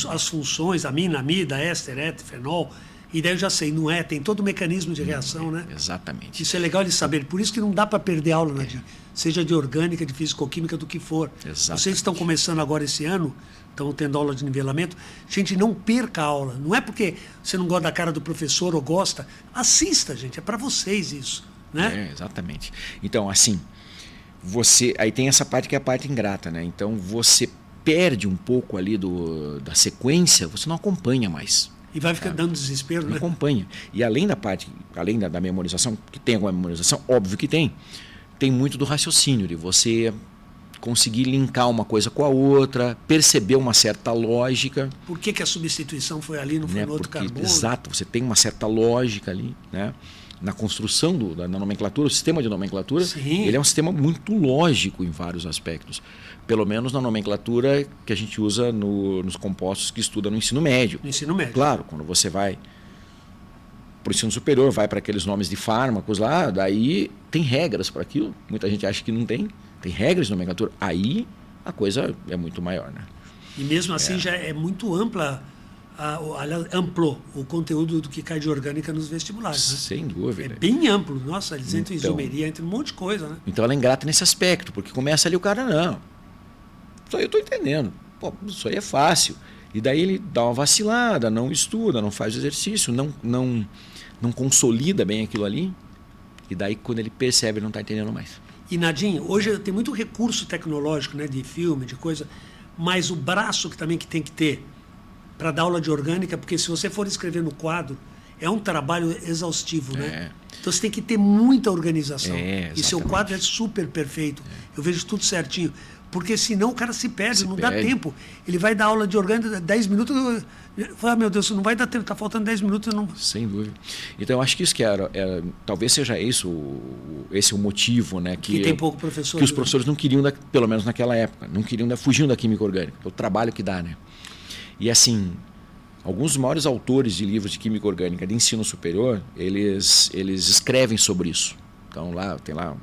as funções, amina, amida, éster, éter, fenol, e daí eu já sei, não é, tem todo o mecanismo de reação, né? Exatamente. Isso é legal de saber, por isso que não dá para perder aula, Nadinho. Seja de orgânica, de fisicoquímica, do que for. Exatamente. Vocês estão começando agora esse ano, estão tendo aula de nivelamento, gente, não perca a aula. Não é porque você não gosta da cara do professor ou gosta, assista, gente, é para vocês isso, né? Exatamente. Então, assim, aí tem essa parte que é a parte ingrata, né? Então você perde um pouco ali da sequência, você não acompanha mais. E vai ficar dando desespero, não né? Acompanha. E além da memorização, que tem alguma memorização, óbvio que tem muito do raciocínio, de você conseguir linkar uma coisa com a outra, perceber uma certa lógica. Por que a substituição foi ali, não foi no outro carbono? Exato, você tem uma certa lógica ali, né? Na construção da nomenclatura, o sistema de nomenclatura, Sim. Ele é um sistema muito lógico em vários aspectos. Pelo menos na nomenclatura que a gente usa nos compostos que estuda no ensino médio. No ensino médio. Claro, quando você vai para o ensino superior, vai para aqueles nomes de fármacos lá, daí tem regras para aquilo. Muita gente acha que não tem. Tem regras de nomenclatura. Aí a coisa é muito maior, né? E mesmo assim já é muito ampla, amplo o conteúdo do que cai de orgânica nos vestibulares. Né? Sem dúvida. É bem amplo. Nossa, eles entram em isomeria, entram em um monte de coisa, né? Então ela é ingrata nesse aspecto, porque começa ali o cara, não, isso aí eu estou entendendo, pô, isso aí é fácil. E daí ele dá uma vacilada, não estuda, não faz exercício, não consolida bem aquilo ali, e daí quando ele percebe, ele não está entendendo mais. E Nadinho, hoje tem muito recurso tecnológico, né, de filme, de coisa, mas o braço que também que tem que ter para dar aula de orgânica, porque se você for escrever no quadro, é um trabalho exaustivo, né? Então você tem que ter muita organização. E seu quadro é super perfeito. Eu vejo tudo certinho. Porque senão o cara se perde, não dá tempo. Ele vai dar aula de orgânica 10 minutos, meu Deus, não vai dar tempo, está faltando 10 minutos. Não... Sem dúvida. Então eu acho que isso que talvez seja isso, esse é o motivo, né? Que tem pouco professor. Que os professores não queriam, pelo menos naquela época, não queriam, fugiam da química orgânica, o trabalho que dá, né? E assim, alguns dos maiores autores de livros de química orgânica de ensino superior, eles escrevem sobre isso. Então lá, tem lá,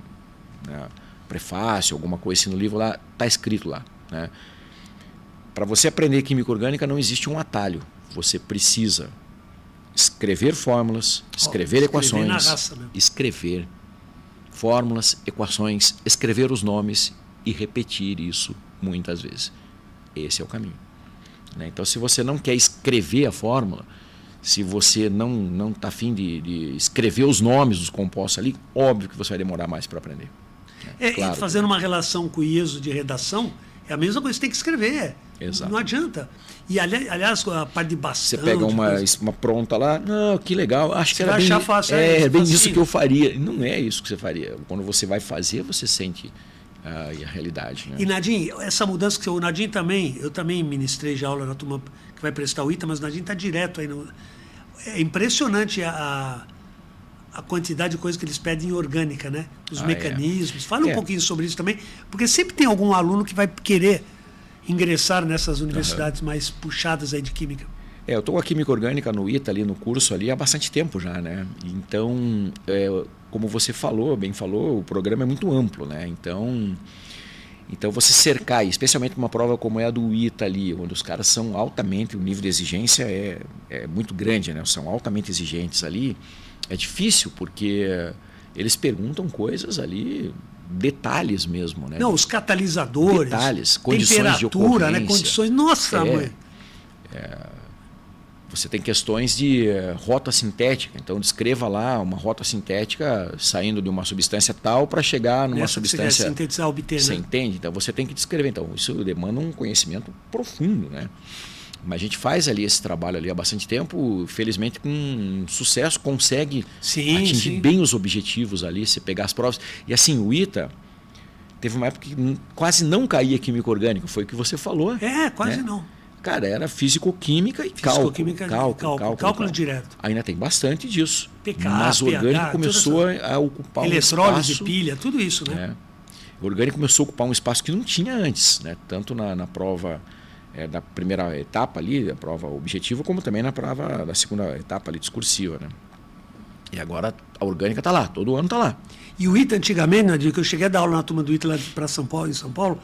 né, prefácio, alguma coisa assim no livro lá, está escrito lá. Né? Para você aprender química orgânica não existe um atalho. Você precisa escrever fórmulas, escrever equações, na raça, né? escrever fórmulas, equações, escrever os nomes e repetir isso muitas vezes. Esse é o caminho. Né? Então, se você não quer escrever a fórmula, se você não está afim de escrever os nomes dos compostos ali, óbvio que você vai demorar mais para aprender. Claro, fazendo uma relação com o ISO de redação, é a mesma coisa, você tem que escrever. Exato. Não adianta. E aliás, a parte de bastão... Você pega uma pronta lá, não, que legal, acho que era vai bem, achar fácil, bem isso que eu faria. Não é isso que você faria. Quando você vai fazer, você sente a realidade. Né? E Nadinho, essa mudança que o Nadinho também, eu também ministrei já aula na turma que vai prestar o ITA, mas o Nadinho está direto aí. É impressionante a quantidade de coisas que eles pedem em orgânica, né? Os mecanismos. Fala um pouquinho sobre isso também, porque sempre tem algum aluno que vai querer ingressar nessas universidades mais puxadas aí de química. Eu estou com a química orgânica no ITA, ali no curso, ali há bastante tempo já, né? Então, como você bem falou, o programa é muito amplo, né? Então você cercar, especialmente uma prova como é a do ITA ali, onde os caras são altamente, o nível de exigência é muito grande, né? São altamente exigentes ali. É difícil, porque eles perguntam coisas ali, detalhes mesmo, né? Não, os catalisadores, detalhes, condições de ocorrência, né? Condições, nossa, mãe. você tem questões de rota sintética. Então, descreva lá uma rota sintética saindo de uma substância tal para chegar numa substância... Você quer sintetizar, obter, Você né? entende? Então, você tem que descrever. Então, isso demanda um conhecimento profundo, né? Mas a gente faz ali esse trabalho ali há bastante tempo, felizmente com sucesso, consegue atingir bem os objetivos ali, se pegar as provas. E assim, o ITA... Teve uma época que quase não caía química orgânica, foi o que você falou. Quase né? não. Cara, era físico-química e cálculo direto. Ainda tem bastante disso. pK, mas o orgânico pH, começou a ocupar um espaço... Eletrólise, pilha, tudo isso, né? O orgânico começou a ocupar um espaço que não tinha antes, né? Tanto na prova da primeira etapa ali, a prova objetiva, como também na prova da segunda etapa ali, discursiva, né? E agora a orgânica está lá, todo ano está lá. E o ITA, antigamente, Nadir, que eu cheguei a dar aula na turma do ITA lá para São Paulo, em São Paulo,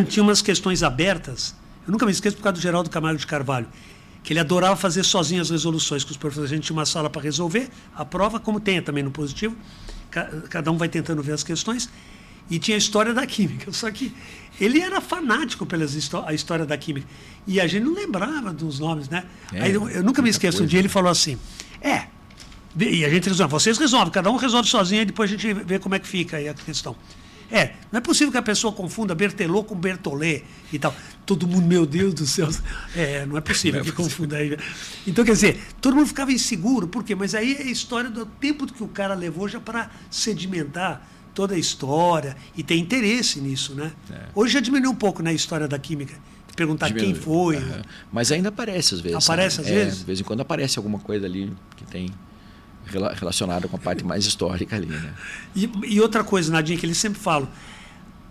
tinha umas questões abertas. Eu nunca me esqueço por causa do Geraldo Camargo de Carvalho, que ele adorava fazer sozinho as resoluções, com os professores. A gente tinha uma sala para resolver a prova, como tem também no positivo. Cada um vai tentando ver as questões. E tinha a história da química. Só que ele era fanático pela história da química. E a gente não lembrava dos nomes, né? Aí eu nunca me esqueço, um dia ele falou assim, e a gente resolve, vocês resolvem, cada um resolve sozinho, e depois a gente vê como é que fica aí a questão. Não é possível que a pessoa confunda Berthelot com Berthollet e tal. Todo mundo, meu Deus do céu, não é possível que confunda aí. Então, quer dizer, todo mundo ficava inseguro, por quê? Mas aí é a história do tempo que o cara levou já para sedimentar toda a história e ter interesse nisso, né? Hoje já diminuiu um pouco, né, a história da química. Perguntar quem foi. Mas ainda aparece às vezes. Aparece às vezes? De vez em quando aparece alguma coisa ali que tem... relacionada com a parte mais histórica ali, né? E outra coisa, Nadinha, que eles sempre falam,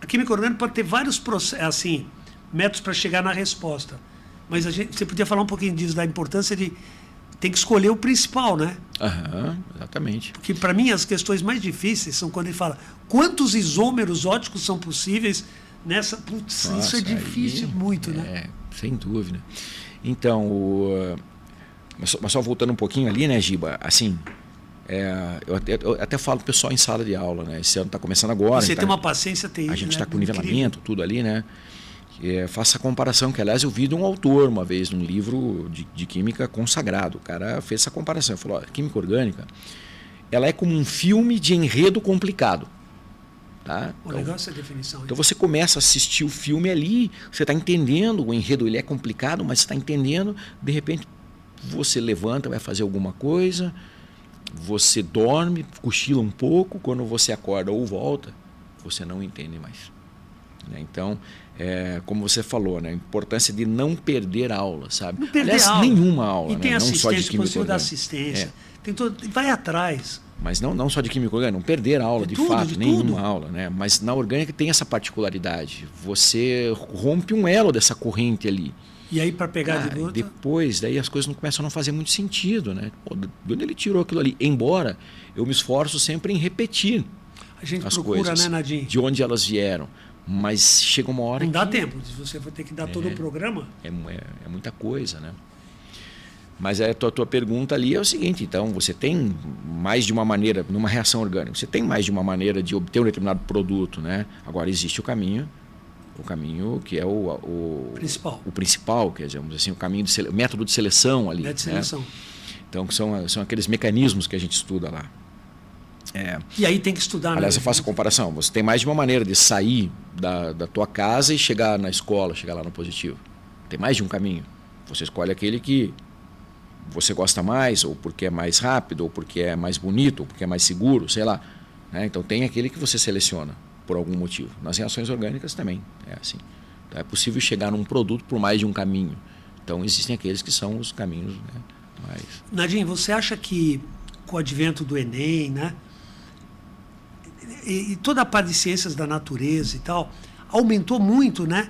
a química orgânica pode ter vários assim, métodos para chegar na resposta, mas você podia falar um pouquinho disso, da importância de tem que escolher o principal, né? Exatamente. Porque para mim as questões mais difíceis são quando ele fala quantos isômeros óticos são possíveis nessa... Putz, isso é difícil muito, né? Sem dúvida. Então, mas só voltando um pouquinho ali, né, Giba, assim... eu até falo pro pessoal em sala de aula, né? Esse ano está começando agora. Você tem uma paciência terrível. A gente está com nivelamento, tudo ali, né? Faça a comparação, que aliás eu vi de um autor uma vez num livro de química consagrado. O cara fez essa comparação, falou: a química orgânica, ela é como um filme de enredo complicado. Tá? Então, legal essa definição. Então você começa a assistir o filme ali, você está entendendo, o enredo ele é complicado, mas você está entendendo, de repente você levanta, vai fazer alguma coisa, você dorme, cochila um pouco, quando você acorda ou volta, você não entende mais. Então, como você falou, né, a importância de não perder aula, sabe? Não perder Aliás, aula. nenhuma aula, e tem né? assistência, não só de química possível dar orgânica. assistência. Tem vai atrás. Mas não só de química orgânica, não perder a aula de fato, nenhuma aula, né? Mas na orgânica tem essa particularidade. Você rompe um elo dessa corrente ali. E aí para pegar de volta... Depois, daí as coisas não começam a não fazer muito sentido, né? Pô, de onde ele tirou aquilo ali? Embora eu me esforço sempre em repetir a gente as procura, coisas, né, Nadim? de onde elas vieram. Mas chega uma hora não que... dá tempo, você vai ter que dar todo o programa. É muita coisa, né? Mas a tua pergunta ali é o seguinte, então, você tem mais de uma maneira, numa reação orgânica, você tem mais de uma maneira de obter um determinado produto, né? Agora existe o caminho que é o principal, quer dizer, assim, o caminho o método de seleção ali. Método de seleção. Né? Então, são aqueles mecanismos que a gente estuda lá. E aí tem que estudar. Aliás, eu faço a comparação. Você tem mais de uma maneira de sair da tua casa e chegar na escola, chegar lá no positivo. Tem mais de um caminho. Você escolhe aquele que você gosta mais, ou porque é mais rápido, ou porque é mais bonito, ou porque é mais seguro, sei lá. Né? Então tem aquele que você seleciona por algum motivo. Nas reações orgânicas também é assim. Então, é possível chegar num produto por mais de um caminho. Então existem aqueles que são os caminhos, né, mais... Nadim, você acha que com o advento do Enem, né, e toda a parte de ciências da natureza e tal, aumentou muito, né,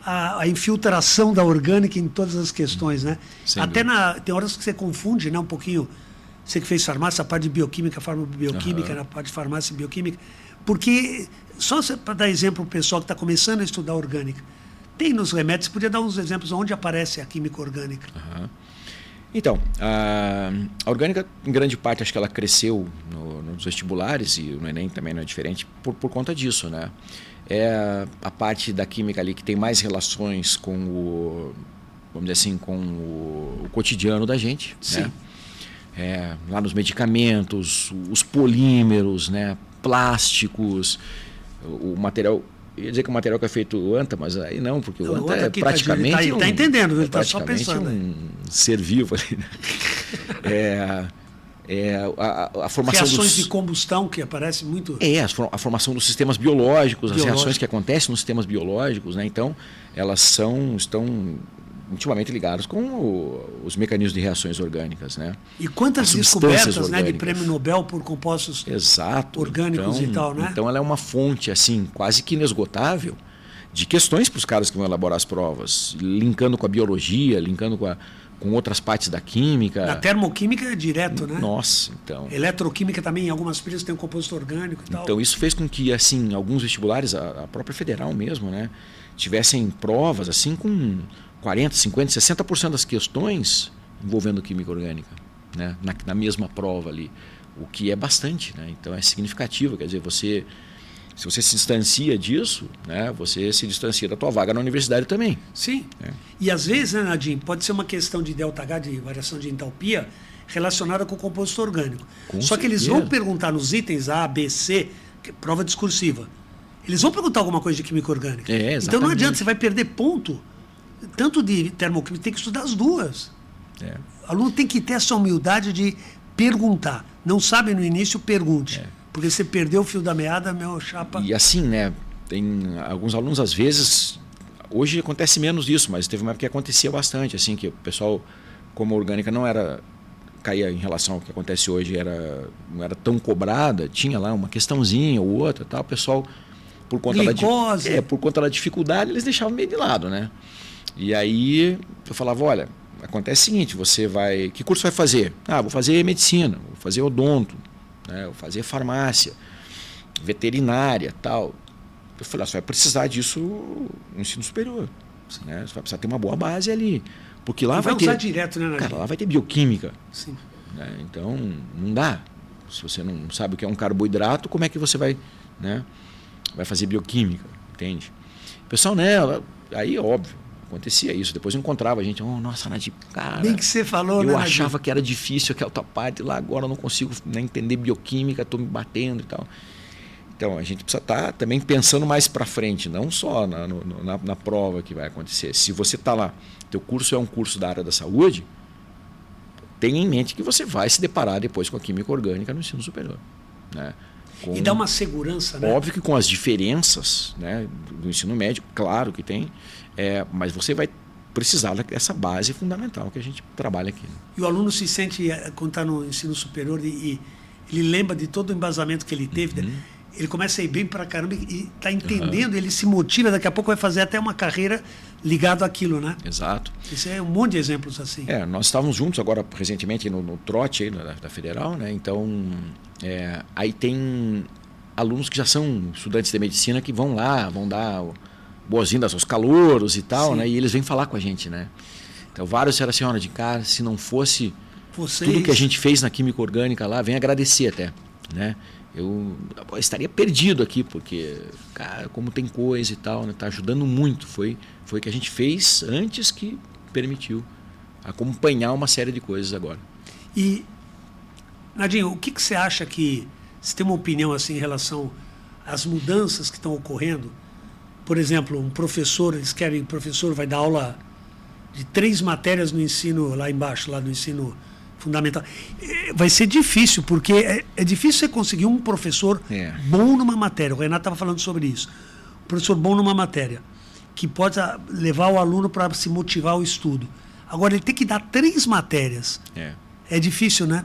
a infiltração da orgânica em todas as questões, né? Até tem horas que você confunde, né, um pouquinho, você que fez farmácia, a parte de bioquímica, farmacobioquímica, na parte de farmácia e bioquímica, porque, só para dar exemplo para o pessoal que está começando a estudar orgânica, tem nos remédios, você podia dar uns exemplos onde aparece a química orgânica. Então, a orgânica, em grande parte, acho que ela cresceu nos vestibulares, e no Enem também não é diferente, por conta disso, né? É a parte da química ali que tem mais relações com vamos dizer assim, com o cotidiano da gente. Sim. Né? Lá nos medicamentos, os polímeros, né? Plásticos, o material. Eu ia dizer que o material que é feito o anta, mas aí não, porque o anta é praticamente. Ele está entendendo, ele está só praticamente pensando. um ser vivo ali. Né? A formação reações de combustão que aparece muito. A formação dos sistemas biológicos, as reações que acontecem nos sistemas biológicos, né? Então, elas estão intimamente ligadas com os mecanismos de reações orgânicas, né? E quantas descobertas, né, de prêmio Nobel por compostos orgânicos e tal, né? Então, ela é uma fonte assim quase que inesgotável de questões para os caras que vão elaborar as provas, linkando com a biologia, linkando com outras partes da química. Na termoquímica é direto, né? Nossa, então. Eletroquímica também, em algumas pilhas tem um composto orgânico e tal. Então isso fez com que, assim, alguns vestibulares, a própria federal mesmo, né, tivessem provas assim com 40%, 50%, 60% das questões envolvendo química orgânica, né, na mesma prova ali, o que é bastante, né? Então é significativo, quer dizer, se você se distancia disso, né, você se distancia da tua vaga na universidade também. Sim. E às vezes, né, Nadim, pode ser uma questão de ΔH, de variação de entalpia, relacionada com o composto orgânico. Só que eles vão perguntar nos itens A, B, C, que é prova discursiva, eles vão perguntar alguma coisa de química orgânica. Então não adianta, você vai perder ponto, tanto de termoquímica, tem que estudar as duas. O aluno tem que ter essa humildade de perguntar. Não sabe no início, pergunte. Porque você perdeu o fio da meada, meu chapa. E assim, né? Tem alguns alunos, às vezes, hoje acontece menos isso, mas teve uma época que acontecia bastante, assim, que o pessoal, como a orgânica não era, caía em relação ao que acontece hoje, não era tão cobrada, tinha lá uma questãozinha ou outra, tal, o pessoal, por conta da dificuldade, eles deixavam meio de lado, né? E aí eu falava, olha, acontece o seguinte, que curso vai fazer? Vou fazer medicina, vou fazer odonto, né, vou fazer farmácia, veterinária, tal. Eu falei, você vai precisar disso no ensino superior, né? Você vai precisar ter uma boa base ali, porque lá vai ter, usar direto, né, cara, lá vai ter bioquímica. Sim. Né? Então não dá. Se você não sabe o que é um carboidrato, como é que você vai, né, vai fazer bioquímica, entende? O pessoal, né, aí óbvio, acontecia isso. Depois eu encontrava a gente, nossa, Nadim, cara. Bem que você falou, eu né, achava Nadim? que era difícil aquela outra parte lá, agora eu não consigo, né, entender bioquímica, estou me batendo e tal. Então a gente precisa estar também pensando mais para frente, não só na prova que vai acontecer. Se você está lá, teu curso é um curso da área da saúde, tenha em mente que você vai se deparar depois com a química orgânica no ensino superior, né? E dá uma segurança, né? Óbvio que com as diferenças, né, do ensino médio, claro que tem, mas você vai precisar dessa base fundamental que a gente trabalha aqui. Né? E o aluno se sente, quando está no ensino superior, e ele lembra de todo o embasamento que ele teve, ele começa a ir bem pra caramba e está entendendo, ele se motiva, daqui a pouco vai fazer até uma carreira ligada àquilo, né? Exato. Isso é um monte de exemplos assim. Nós estávamos juntos agora, recentemente, no trote aí, da Federal, né? Então, aí tem alunos que já são estudantes de medicina que vão lá, vão dar boas-vindas aos calouros e tal, né? E eles vêm falar com a gente, né? Então, vários disseram assim, olha, de cara, se não fosse tudo que a gente fez na química orgânica lá, vem agradecer até, né? Eu estaria perdido aqui, porque, cara, como tem coisa e tal, né? Tá ajudando muito. Foi o que a gente fez antes que permitiu acompanhar uma série de coisas agora. E, Nadinho, o que você acha que, você tem uma opinião assim em relação às mudanças que estão ocorrendo? Por exemplo, um professor, o professor vai dar aula de 3 matérias no ensino, lá embaixo, lá no ensino fundamental. Vai ser difícil, porque é difícil você conseguir um professor bom numa matéria. O Renato estava falando sobre isso. Um professor bom numa matéria, que pode levar o aluno para se motivar ao estudo. Agora, ele tem que dar 3 matérias. É difícil, né?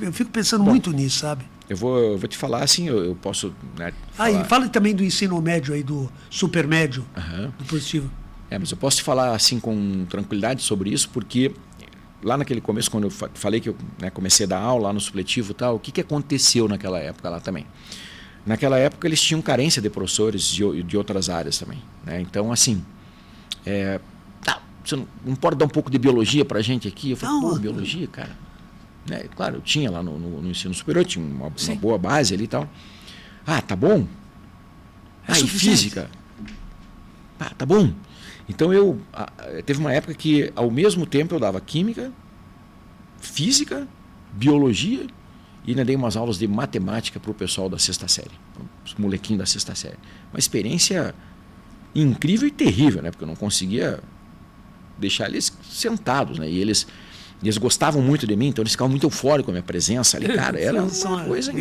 Eu fico pensando muito nisso, sabe? Eu vou te falar assim, eu posso... Né, falar... e fala também do ensino médio aí, do supermédio, do positivo. Mas eu posso te falar assim com tranquilidade sobre isso, porque lá naquele começo, quando eu falei que eu, né, comecei a dar aula lá no supletivo e tal, o que aconteceu naquela época lá também? Naquela época eles tinham carência de professores de outras áreas também, né? Então, assim, você não pode dar um pouco de biologia pra gente aqui? Eu falei, biologia, cara? Né? Claro, eu tinha lá no ensino superior, tinha uma boa base ali e tal. Tá bom. E física? Tá bom. Então teve uma época que ao mesmo tempo eu dava química, física, biologia e ainda dei umas aulas de matemática para o pessoal da sexta série, os molequinhos da sexta série. Uma experiência incrível e terrível, né? Porque eu não conseguia deixar eles sentados, né? E eles gostavam muito de mim, então eles ficavam muito eufóricos com a minha presença ali. Cara, era uma coisa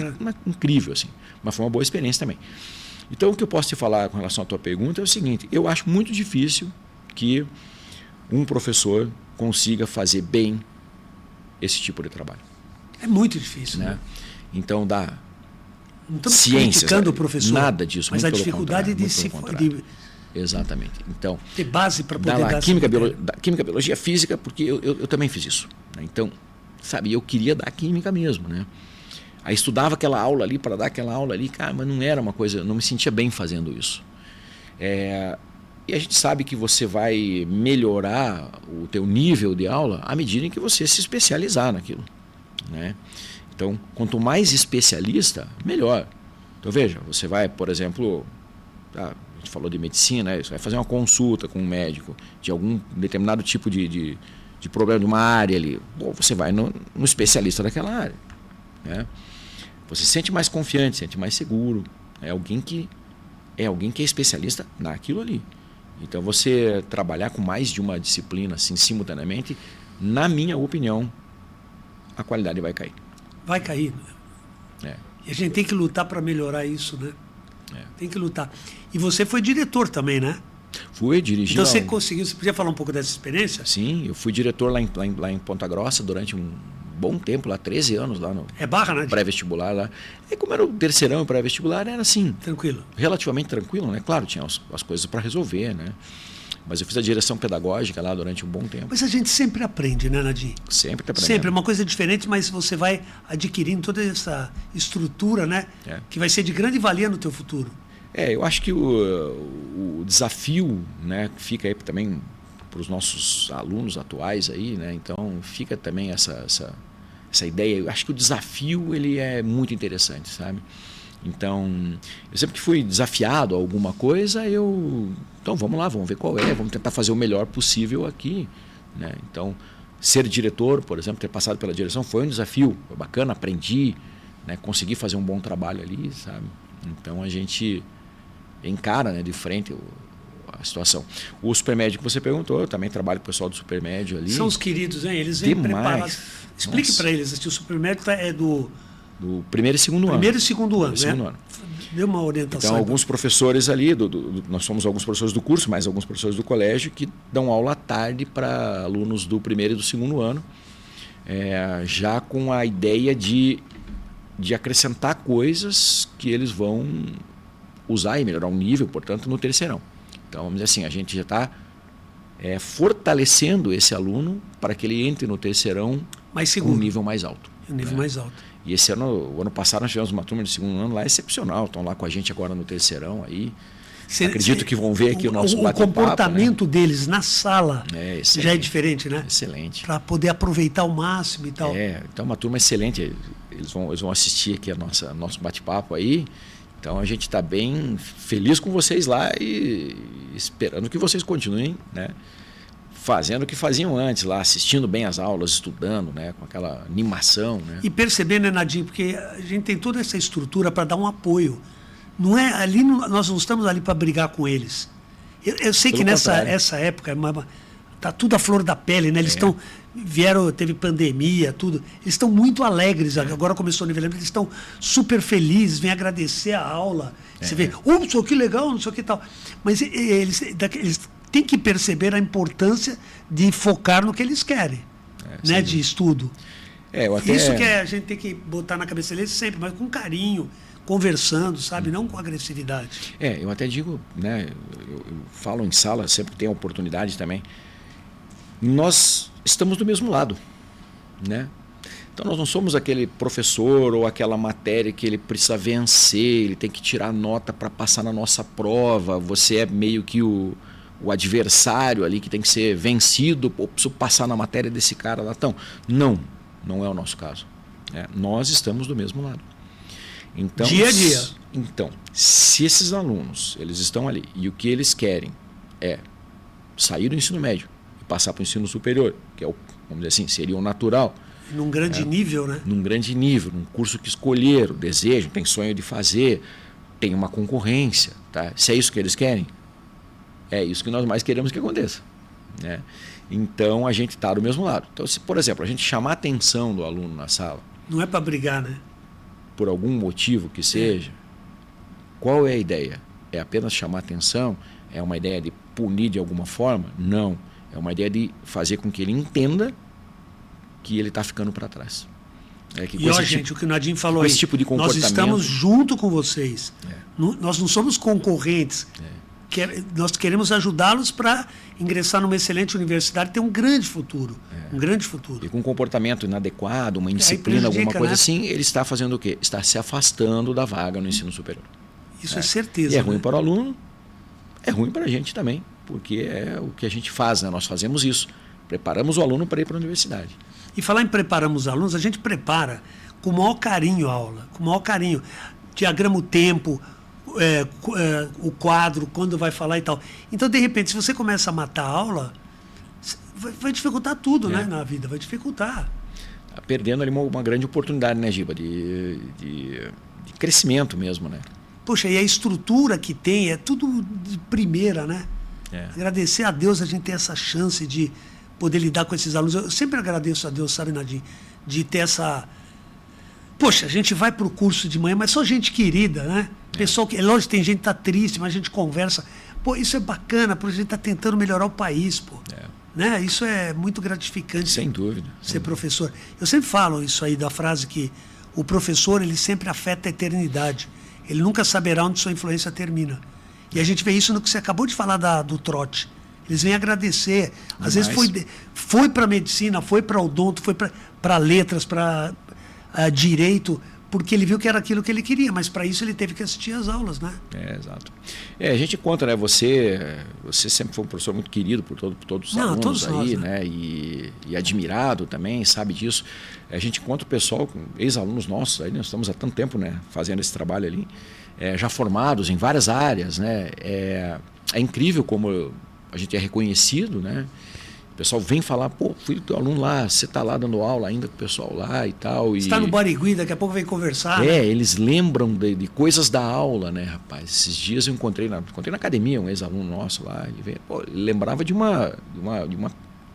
incrível, assim. Mas foi uma boa experiência também. Então, o que eu posso te falar com relação à tua pergunta é o seguinte: eu acho muito difícil que um professor consiga fazer bem esse tipo de trabalho. É muito difícil, né? Então, dá não estamos ciências, criticando o professor, nada disso, mas a dificuldade de exatamente. Então, ter base para poder dar química, biologia, física, porque eu também fiz isso, né? Então, sabe, eu queria dar química mesmo, né? Aí estudava aquela aula ali para dar aquela aula ali, cara, mas não era uma coisa, eu não me sentia bem fazendo isso. E a gente sabe que você vai melhorar o teu nível de aula à medida em que você se especializar naquilo, né? Então, quanto mais especialista, melhor. Então, veja, você vai, por exemplo, a gente falou de medicina, né? Você vai fazer uma consulta com um médico de algum determinado tipo de problema de uma área ali. Bom, você vai no especialista daquela área, né? Você se sente mais confiante, se sente mais seguro. É alguém que é especialista naquilo ali. Então, você trabalhar com mais de uma disciplina assim, simultaneamente, na minha opinião, a qualidade vai cair. Vai cair. E a gente tem que lutar para melhorar isso, né? Tem que lutar. E você foi diretor também, né? Fui dirigir. Então você conseguiu, você podia falar um pouco dessa experiência? Sim, eu fui diretor lá em Ponta Grossa durante um bom tempo, lá 13 anos lá no Barra, né? Pré-vestibular lá. E como era o terceirão e pré-vestibular, era assim, tranquilo. Relativamente tranquilo, né? Claro, tinha as coisas para resolver, né? Mas eu fiz a direção pedagógica lá durante um bom tempo. Mas a gente sempre aprende, né, Nadim? Sempre está aprendendo. Sempre, é uma coisa diferente, mas você vai adquirindo toda essa estrutura, né? Que vai ser de grande valia no teu futuro. Eu acho que o desafio, né, fica aí também para os nossos alunos atuais aí, né? Então fica também essa ideia. Eu acho que o desafio ele é muito interessante, sabe? Então, eu sempre que fui desafiado a alguma coisa, então vamos lá, vamos ver qual vamos tentar fazer o melhor possível aqui, né? Então, ser diretor, por exemplo, ter passado pela direção foi um desafio, foi bacana, aprendi, né? Consegui fazer um bom trabalho ali, sabe? Então, a gente encara, né, de frente a situação. O supermédio que você perguntou, eu também trabalho com o pessoal do supermédio ali. São os queridos, hein? Eles vêm preparados. Explique para eles, o supermédio é do primeiro e segundo ano. Primeiro e segundo ano, segundo ano. Deu uma orientação. Então, alguns professores ali, nós somos alguns professores do curso, mas alguns professores do colégio que dão aula à tarde para alunos do primeiro e do segundo ano, já com a ideia de acrescentar coisas que eles vão usar e melhorar o nível, portanto, no terceirão. Então, vamos dizer assim, a gente já está fortalecendo esse aluno para que ele entre no terceirão mais seguro, com um nível mais alto. Um nível mais alto. E esse ano, o ano passado, nós tivemos uma turma de segundo ano lá excepcional. Estão lá com a gente agora no terceirão aí. Acredito que vão ver aqui o nosso bate-papo. O comportamento, né, deles na sala já é diferente, né? Excelente. Para poder aproveitar ao máximo e tal. Então uma turma excelente. Eles vão assistir aqui nosso bate-papo aí. Então a gente está bem feliz com vocês lá e esperando que vocês continuem, né, fazendo o que faziam antes lá, assistindo bem as aulas, estudando, né, com aquela animação, né? E percebendo, né, Nadim, porque a gente tem toda essa estrutura para dar um apoio. Não é ali, nós não estamos ali para brigar com eles. Eu sei que essa época tá tudo à flor da pele, né? Eles teve pandemia, tudo. Eles estão muito alegres. Agora começou o nivelamento, eles estão super felizes, vêm agradecer a aula. Você vê, que legal, não sei o que tal. Mas eles têm que perceber a importância de focar no que eles querem, né? De estudo. Isso que a gente tem que botar na cabeça deles sempre, mas com carinho, conversando, sabe? Não com agressividade. Eu até digo, né? Eu falo em sala, sempre que tem a oportunidade também. Nós estamos do mesmo lado, né? Então nós não somos aquele professor ou aquela matéria que ele precisa vencer, ele tem que tirar nota para passar na nossa prova, você é meio que o adversário ali que tem que ser vencido, preciso passar na matéria desse cara lá. Então, não é o nosso caso. Nós estamos do mesmo lado. Então, dia a dia. Então, se esses alunos, eles estão ali e o que eles querem é sair do ensino médio e passar para o ensino superior, que é o, vamos dizer assim, seria o natural. Num grande nível, né? Num grande nível, num curso que escolheram, desejo, tem sonho de fazer, tem uma concorrência, tá? Se é isso que eles querem, é isso que nós mais queremos que aconteça, né? Então a gente está do mesmo lado. Então, se, por exemplo, a gente chamar a atenção do aluno na sala, não é para brigar, né? por algum motivo que seja, qual é a ideia? É apenas chamar a atenção? É uma ideia de punir de alguma forma? Não. É uma ideia de fazer com que ele entenda que ele está ficando para trás. E ó, gente, o que o Nadim falou aí, esse tipo de nós estamos junto com vocês. É. Nós não somos concorrentes. Nós queremos ajudá-los para ingressar numa excelente universidade e ter um grande futuro. Um grande futuro. E com um comportamento inadequado, uma indisciplina, alguma coisa assim, ele está fazendo o quê? Está se afastando da vaga no ensino superior. Isso é certeza. E é ruim para o aluno, é ruim para a gente também, porque é o que a gente faz, né? Nós fazemos isso. Preparamos o aluno para ir para a universidade. E falar em preparamos os alunos, a gente prepara com o maior carinho a aula, com o maior carinho. Diagrama o tempo, o quadro, quando vai falar e tal. Então, de repente, se você começa a matar a aula, vai dificultar tudo, né, na vida, vai dificultar. Está perdendo ali uma grande oportunidade, né, Giba, de crescimento mesmo, né? Poxa, e a estrutura que tem é tudo de primeira, né? Agradecer a Deus a gente ter essa chance de poder lidar com esses alunos. Eu sempre agradeço a Deus, sabe, Nadim, de ter essa... Poxa, a gente vai para o curso de manhã, mas só gente querida, né? Pessoal que... Lógico, tem gente que está triste, mas a gente conversa. Pô, isso é bacana, porque a gente está tentando melhorar o país, pô. Né? Isso é muito gratificante. Sem dúvida. Ser professor. Eu sempre falo isso aí, da frase que o professor, ele sempre afeta a eternidade. Ele nunca saberá onde sua influência termina. E a gente vê isso no que você acabou de falar do trote. Eles vêm agradecer. Às vezes foi para medicina, foi para odonto, foi para letras, para direito, porque ele viu que era aquilo que ele queria, mas para isso ele teve que assistir às aulas, né? Exato. A gente conta, né? Você sempre foi um professor muito querido por todos os alunos todos aí, nós, né? E admirado também, sabe disso. A gente conta o pessoal, ex-alunos nossos, aí nós estamos há tanto tempo, né, fazendo esse trabalho ali, já formados em várias áreas, né? É incrível como a gente é reconhecido, né? O pessoal vem falar, pô, fui teu aluno lá, você está lá dando aula ainda com o pessoal lá e tal. Você está no Barigui, daqui a pouco vem conversar. Né? Eles lembram de coisas da aula, né, rapaz? Esses dias eu encontrei na academia um ex-aluno nosso lá, ele lembrava de uma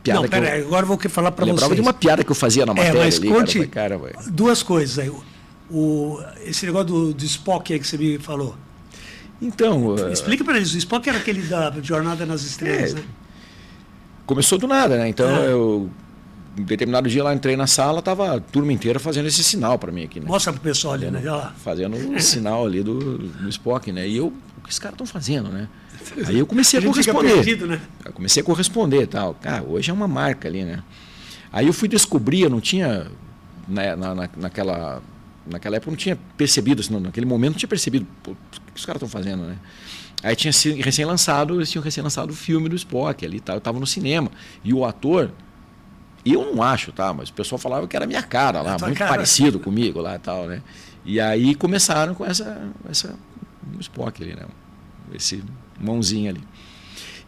piada. Não, peraí, agora eu vou falar para vocês. Lembrava de uma piada que eu fazia na matéria mas ali. Conte cara, duas coisas aí. Esse negócio do Spock aí que você me falou. Então... Explica para eles, o Spock era aquele da Jornada nas Estrelas, né? Começou do nada, né? Então eu, em determinado dia lá, entrei na sala, tava a turma inteira fazendo esse sinal para mim aqui, né? Mostra pro pessoal ali, né? Olha lá. Fazendo o sinal ali do Spock, né? E o que os caras estão fazendo, né? Aí eu comecei a corresponder. Perdido, né? Eu comecei a corresponder e tal. Cara, hoje é uma marca ali, né? Aí eu fui descobrir, eu não tinha, naquela época eu não tinha percebido, assim, naquele momento não tinha percebido o que os caras estão fazendo, né? Aí tinha sido eles tinham recém-lançado o filme do Spock ali, tá? Eu estava no cinema. E o ator, eu não acho, tá? Mas o pessoal falava que era a minha cara lá, muito parecido comigo lá e tal, né? E aí começaram com essa Spock ali, né? Esse mãozinho ali.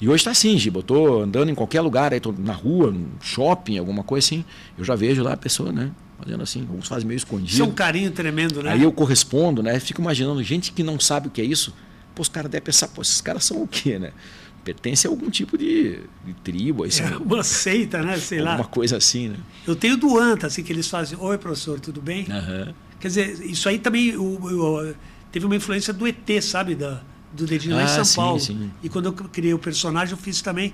E hoje está assim, Giba, eu estou andando em qualquer lugar, aí tô na rua, no shopping, alguma coisa assim, eu já vejo lá a pessoa, né? Fazendo assim, alguns fazem meio escondido. Isso é um carinho tremendo, né? Aí eu correspondo, né? Fico imaginando gente que não sabe o que é isso. Pô, os caras devem pensar, pô, esses caras são o quê, né? Pertence a algum tipo de tribo. Assim, uma seita, né? Sei lá. Alguma coisa assim, né? Eu tenho do ANTA, assim, que eles fazem, oi, professor, tudo bem? Quer dizer, isso aí também teve uma influência do ET, sabe? Do Dedinho lá em São Paulo. Sim. E quando eu criei o personagem, eu fiz também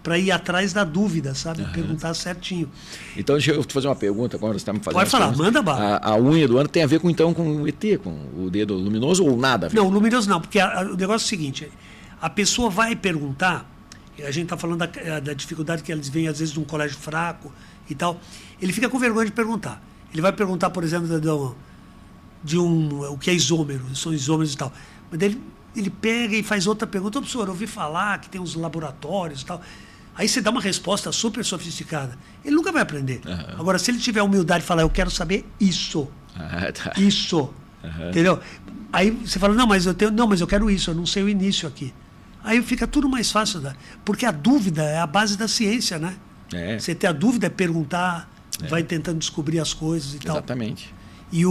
para ir atrás da dúvida, sabe? Perguntar certinho. Então, deixa eu te fazer uma pergunta agora, você está me fazendo. Pode falar, manda bala. A unha do ano tem a ver com o ET, com o dedo luminoso ou nada a ver? Não, luminoso não, porque o negócio é o seguinte, a pessoa vai perguntar, a gente está falando da dificuldade que eles vêm às vezes de um colégio fraco e tal, ele fica com vergonha de perguntar. Ele vai perguntar, por exemplo, o que é isômero, são isômeros e tal. Mas ele pega e faz outra pergunta, professor, eu ouvi falar que tem uns laboratórios e tal. Aí você dá uma resposta super sofisticada. Ele nunca vai aprender. Agora, se ele tiver a humildade e falar, eu quero saber isso. Tá. Isso. Entendeu? Aí você fala, não, mas eu quero isso, eu não sei o início aqui. Aí fica tudo mais fácil, porque a dúvida é a base da ciência, né? Você ter a dúvida é perguntar, vai tentando descobrir as coisas e tal. Exatamente. E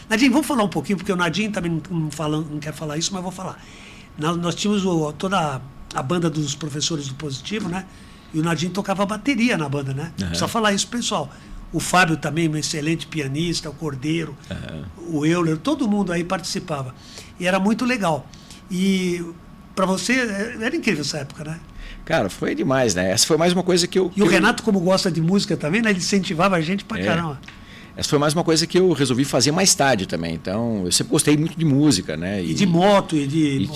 Nadine, vamos falar um pouquinho, porque o Nadine também não quer falar isso, mas vou falar. Nós tínhamos toda a banda dos professores do Positivo, né? E o Nadine tocava bateria na banda, né? Precisa falar isso, pessoal. O Fábio também, um excelente pianista, o Cordeiro, o Euler, todo mundo aí participava. E era muito legal. E para você, era incrível essa época, né? Cara, foi demais, né? Essa foi mais uma coisa que eu... E o Renato, como gosta de música também, né? Ele incentivava a gente pra caramba. Essa foi mais uma coisa que eu resolvi fazer mais tarde também. Então, eu sempre gostei muito de música, né? E de moto, e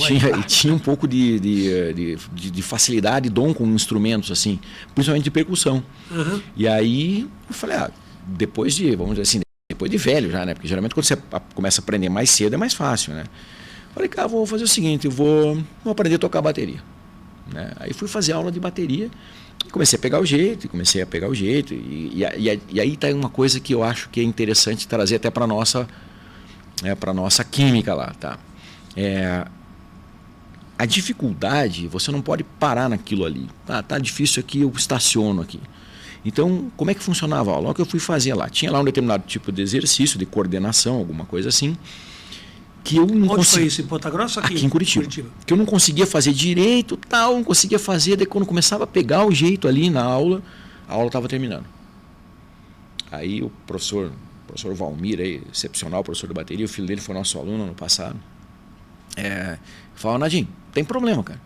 tinha um pouco de facilidade e dom com instrumentos, assim, principalmente de percussão. E aí, eu falei, depois de, vamos dizer assim, depois de velho já, né? Porque geralmente quando você começa a aprender mais cedo é mais fácil, né? Falei, cara, vou fazer o seguinte, eu vou aprender a tocar bateria. Né? Aí fui fazer aula de bateria, comecei a pegar o jeito, e aí tá uma coisa que eu acho que é interessante trazer até para nossa química lá, tá? A dificuldade, você não pode parar naquilo ali. Tá difícil aqui, eu estaciono aqui. Então, como é que funcionava a aula? O que eu fui fazer lá? Tinha lá um determinado tipo de exercício, de coordenação, alguma coisa assim, que eu não Onde foi isso? Em Ponta Grossa ou aqui em Curitiba? Que eu não conseguia fazer direito, não conseguia fazer, daí quando começava a pegar o jeito ali na aula, a aula estava terminando. Aí o professor Valmir, aí, excepcional professor de bateria, o filho dele foi nosso aluno ano passado, falou, Nadine, tem problema, cara.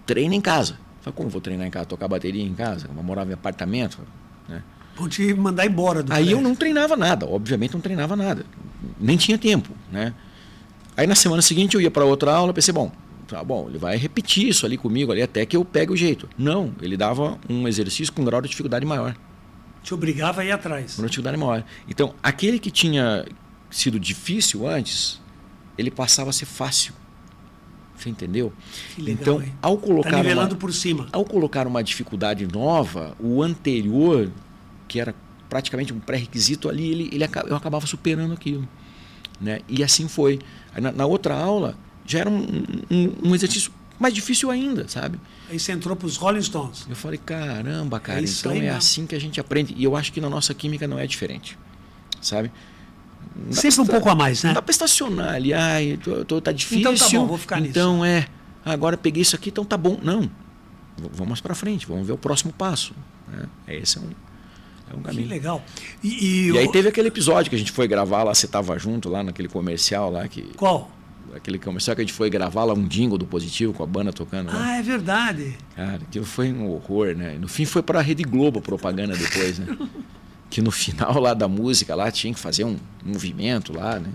Treina em casa. Eu falei, como eu vou treinar em casa? Tocar bateria em casa? Eu morava em apartamento, né? Vou te mandar embora do Aí prédio. eu não treinava nada, obviamente não treinava nada. Nem tinha tempo, né? Aí na semana seguinte eu ia para outra aula, pensei, bom, ele vai repetir isso ali comigo ali até que eu pegue o jeito. Não, ele dava um exercício com um grau de dificuldade maior. Te obrigava a ir atrás. Com dificuldade maior. Então, aquele que tinha sido difícil antes, ele passava a ser fácil. Você entendeu? Que legal, então, hein? ao colocar nivelando por cima. Ao colocar uma dificuldade nova, o anterior, que era praticamente um pré-requisito ali, eu acabava superando aquilo, né? E assim foi. Na outra aula, já era um exercício mais difícil ainda, sabe? Aí você entrou para os Rolling Stones. Eu falei, caramba, cara, então é assim que a gente aprende. E eu acho que na nossa química não é diferente, sabe? Sempre um pouco a mais, né? Não dá para estacionar ali, tá difícil. Então tá bom, vou ficar nisso. Então agora peguei isso aqui, então tá bom. Não, vamos para frente, vamos ver o próximo passo. Né? Esse é um caminho. Que legal. E aí teve aquele episódio que a gente foi gravar lá, você estava junto lá naquele comercial lá. Qual? Aquele comercial que a gente foi gravar lá, um jingle do Positivo com a banda tocando lá. É verdade. Cara, aquilo foi um horror, né? No fim foi para a Rede Globo a propaganda depois, né? Que no final lá da música lá tinha que fazer um movimento lá, né?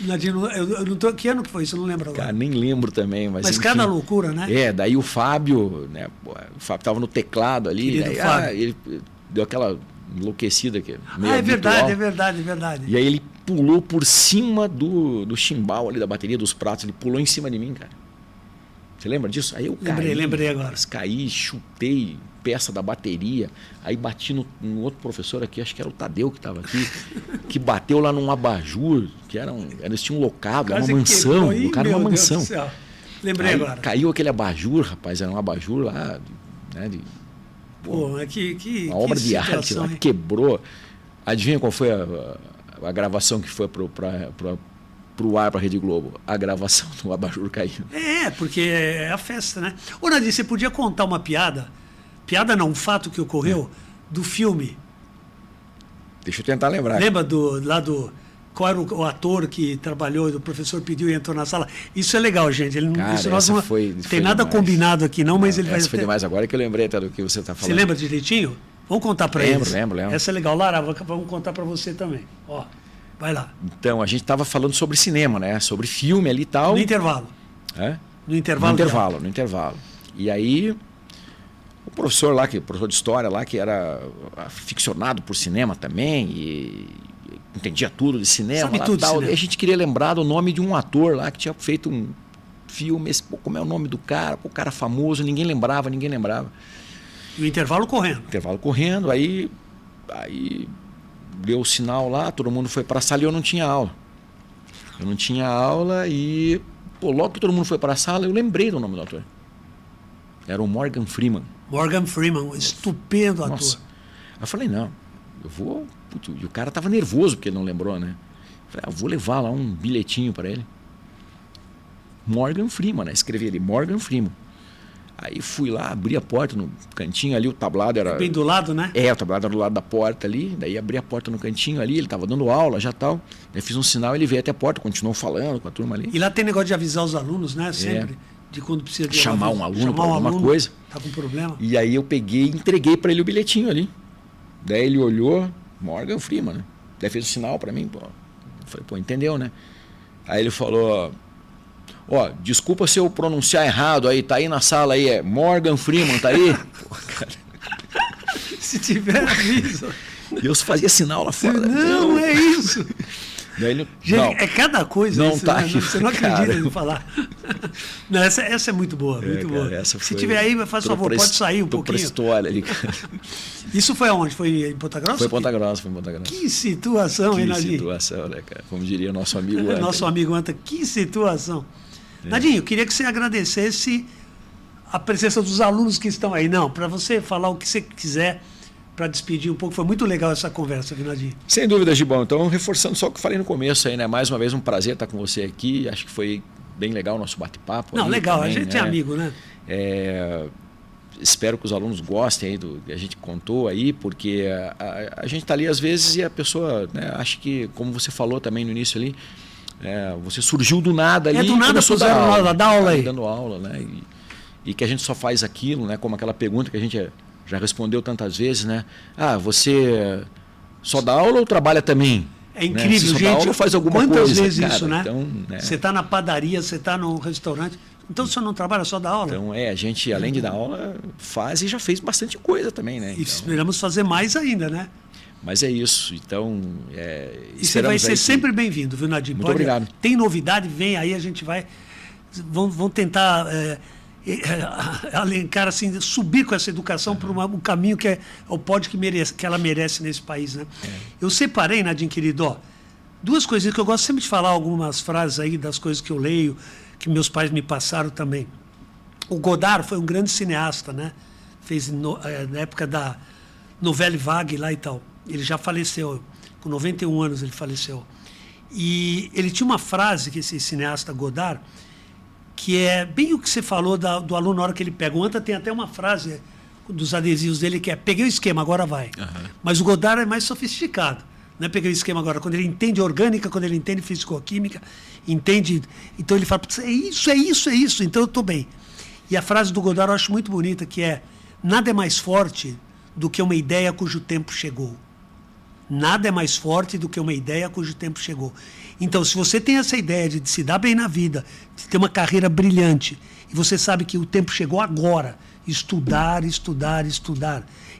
Nadine, eu não tô, que ano que foi isso? Eu não lembro agora. Cara, nem lembro também. Mas enfim, cada loucura, né? Daí o Fábio, né? O Fábio tava no teclado ali, daí, ele deu aquela enlouquecida que é verdade, é verdade. E aí ele pulou por cima do chimbal ali da bateria, dos pratos, ele pulou em cima de mim, cara. Você lembra disso? Aí eu lembrei agora. Caí, chutei peça da bateria, aí bati no outro professor aqui, acho que era o Tadeu que estava aqui, que bateu lá num abajur, que eles tinham um locado, uma mansão, colocaram uma mansão. Lembrei aí, agora. Caiu aquele abajur, rapaz, era um abajur lá, né, uma obra de arte lá, quebrou. Adivinha qual foi a gravação que foi pro ar, para a Rede Globo? A gravação do abajur caiu. Porque é a festa, né? Ô, Nadine, você podia contar uma piada não, um fato que ocorreu do filme? Deixa eu tentar lembrar. Lembra qual era o ator que trabalhou, o professor pediu e entrou na sala? Isso é legal, gente. Cara, nós não tem nada demais. Combinado aqui não, mas ele vai... Essa foi demais agora que eu lembrei até do que você está falando. Você lembra direitinho? Vamos contar para eles. Lembro. Essa é legal. Lara, vamos contar para você também. Ó, vai lá. Então, a gente estava falando sobre cinema, né? Sobre filme ali e tal. No intervalo. No intervalo. E aí... O professor lá, professor de história lá, que era aficionado por cinema também, e entendia tudo de cinema. Sabe lá, tudo tal. cinema. E a gente queria lembrar do nome de um ator lá que tinha feito um filme. Como é o nome do cara? O cara famoso, ninguém lembrava. E o intervalo correndo. Aí deu o sinal lá, todo mundo foi para a sala e eu não tinha aula. E Pô, logo que todo mundo foi para a sala, eu lembrei do nome do ator. Era o Morgan Freeman. Morgan Freeman, um estupendo ator. Nossa. Aí eu falei, não, eu vou... Putz, e o cara tava nervoso porque ele não lembrou, né? Eu falei, eu vou levar lá um bilhetinho para ele. Morgan Freeman, né? Escrevi ali, Morgan Freeman. Aí fui lá, abri a porta no cantinho ali, o tablado era... Bem do lado, né? O tablado era do lado da porta ali, daí abri a porta no cantinho ali, ele tava dando aula já tal. Daí fiz um sinal, ele veio até a porta, continuou falando com a turma ali. E lá tem negócio de avisar os alunos, né? Sempre. De quando precisa de chamar um aluno para alguma coisa. Tá com problema. E aí eu peguei e entreguei para ele o bilhetinho ali. Daí ele olhou, Morgan Freeman, né? Daí fez um sinal para mim, pô. Eu falei, pô, entendeu, né? Aí ele falou... Ó, desculpa se eu pronunciar errado aí, tá aí na sala aí, é Morgan Freeman, tá aí? Pô, cara. Se tiver aviso. Eu fazia sinal lá fora. Não, é isso. Daí ele, gente, não, é cada coisa não isso, tá né? aqui, Você não acredita cara. em falar. Não, essa é muito boa, muito boa. Cara, se tiver aí, faz favor, pode sair um pouquinho. História ali, cara. Isso foi aonde? Foi em Ponta Grossa? Foi em Ponta Grossa, foi em Ponta Grossa. Que situação, hein, Nadinho? Que situação, né, cara? Como diria nosso amigo Anta. Nosso amigo Anta, que situação. Nadinho, eu queria que você agradecesse a presença dos alunos que estão aí. Não, para você falar o que você quiser para despedir um pouco. Foi muito legal essa conversa, viu, Nadinho? Sem dúvida, Gibão. Então, reforçando só o que eu falei no começo aí, né? Mais uma vez, um prazer estar com você aqui. Acho que foi bem legal o nosso bate-papo. Não, legal. Também, a gente é amigo, né? Espero que os alunos gostem aí do que a gente contou aí, porque a gente está ali às vezes e a pessoa, né, acha que, como você falou também no início ali, você surgiu do nada ali. Do nada puseram dar aula aí. Dando aula, né? E que a gente só faz aquilo, né? Como aquela pergunta que a gente já respondeu tantas vezes, né? Ah, você só dá aula ou trabalha também? É incrível, né? gente. Dá aula ou faz alguma quantas coisa, vezes cara? isso, né? Então, você está na padaria, você está no restaurante. Então você não trabalha, só dá aula? Então, a gente, além de dar aula, faz e já fez bastante coisa também, né? E esperamos fazer mais ainda, né? Mas é isso. Então, e você vai ser sempre bem-vindo, viu, Nadinho? Muito obrigado. Tem novidade, vem aí, a gente vai... Vão tentar alencar, assim, subir com essa educação para um caminho que é o pódio que ela merece nesse país, né? Eu separei, Nadinho, querido, ó, duas coisinhas que eu gosto sempre de falar, algumas frases aí das coisas que eu leio, que meus pais me passaram também. O Godard foi um grande cineasta, né? Fez na época da Nouvelle Vague lá e tal. Ele já faleceu, com 91 anos ele faleceu. E ele tinha uma frase, que esse cineasta Godard, que é bem o que você falou do aluno na hora que ele pega. O Anta tem até uma frase dos adesivos dele que é: peguei o esquema, agora vai. Uhum. Mas o Godard é mais sofisticado. Não é peguei o esquema agora. Quando ele entende orgânica, quando ele entende fisicoquímica, entende... Então ele fala, é isso, então eu estou bem. E a frase do Godard eu acho muito bonita, que é: nada é mais forte do que uma ideia cujo tempo chegou. Nada é mais forte do que uma ideia cujo tempo chegou. Então, se você tem essa ideia de se dar bem na vida, de ter uma carreira brilhante, e você sabe que o tempo chegou agora, estudar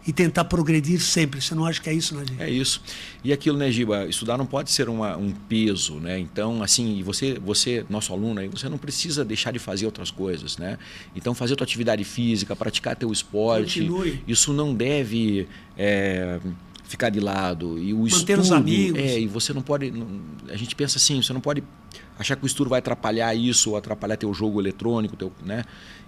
e tentar progredir sempre. Você não acha que é isso, Nadinho? É isso. E aquilo, né, Giba? Estudar não pode ser um peso, né? Então, assim, você, nosso aluno aí, você não precisa deixar de fazer outras coisas, né? Então, fazer tua atividade física, praticar teu esporte, continue. Isso não deve... ficar de lado. E o manter estudo, os amigos. E você não pode... A gente pensa assim, você não pode achar que o estudo vai atrapalhar isso, ou atrapalhar teu jogo eletrônico, né?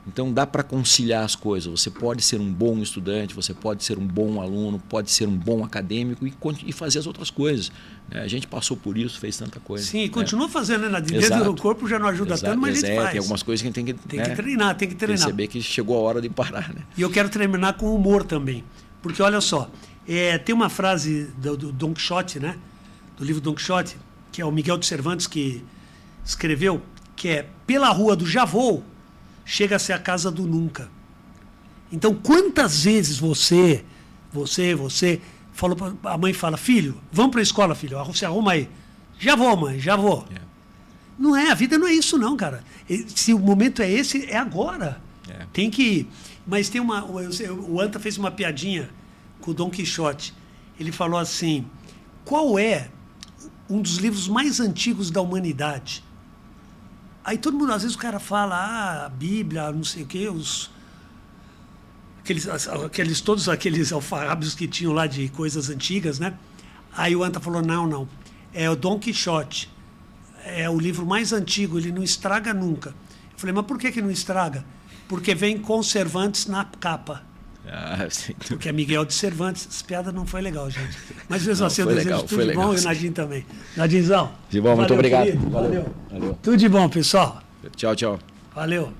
Então dá para conciliar as coisas. Você pode ser um bom estudante, você pode ser um bom aluno, pode ser um bom acadêmico e fazer as outras coisas. Né? A gente passou por isso, fez tanta coisa. Sim, e continua fazendo, né? Dentro do corpo já não ajuda tanto, mas a gente faz. Tem algumas coisas que a gente tem que treinar. Perceber que chegou a hora de parar. Né? E eu quero terminar com humor também. Porque olha só, tem uma frase do Don Quixote, né? Do livro Don Quixote, que é o Miguel de Cervantes que escreveu, que é: pela rua do já vou, chega-se à casa do nunca. Então, quantas vezes você falou para a mãe, fala: filho, vamos para a escola, filho, você arruma aí. Já vou, mãe, já vou. Yeah. Não é, a vida não é isso não, cara. Se o momento é esse, é agora. Yeah. Tem que ir. Mas tem o Anta fez uma piadinha com o Don Quixote. Ele falou assim: qual é um dos livros mais antigos da humanidade? Aí todo mundo, às vezes o cara fala, a Bíblia, não sei o quê, todos aqueles alfarrábios que tinham lá de coisas antigas, né? Aí o Anta falou, não, é o Don Quixote. é o livro mais antigo, ele não estraga nunca. Eu falei, mas por que não estraga? Porque vem conservantes na capa. Porque é Miguel de Cervantes. Essa piada não foi legal, gente. Mas mesmo assim, eu desejo tudo de bom e o Nadim também. Nadinzão. De bom, muito obrigado. Valeu. Tudo de bom, pessoal. Tchau, tchau. Valeu.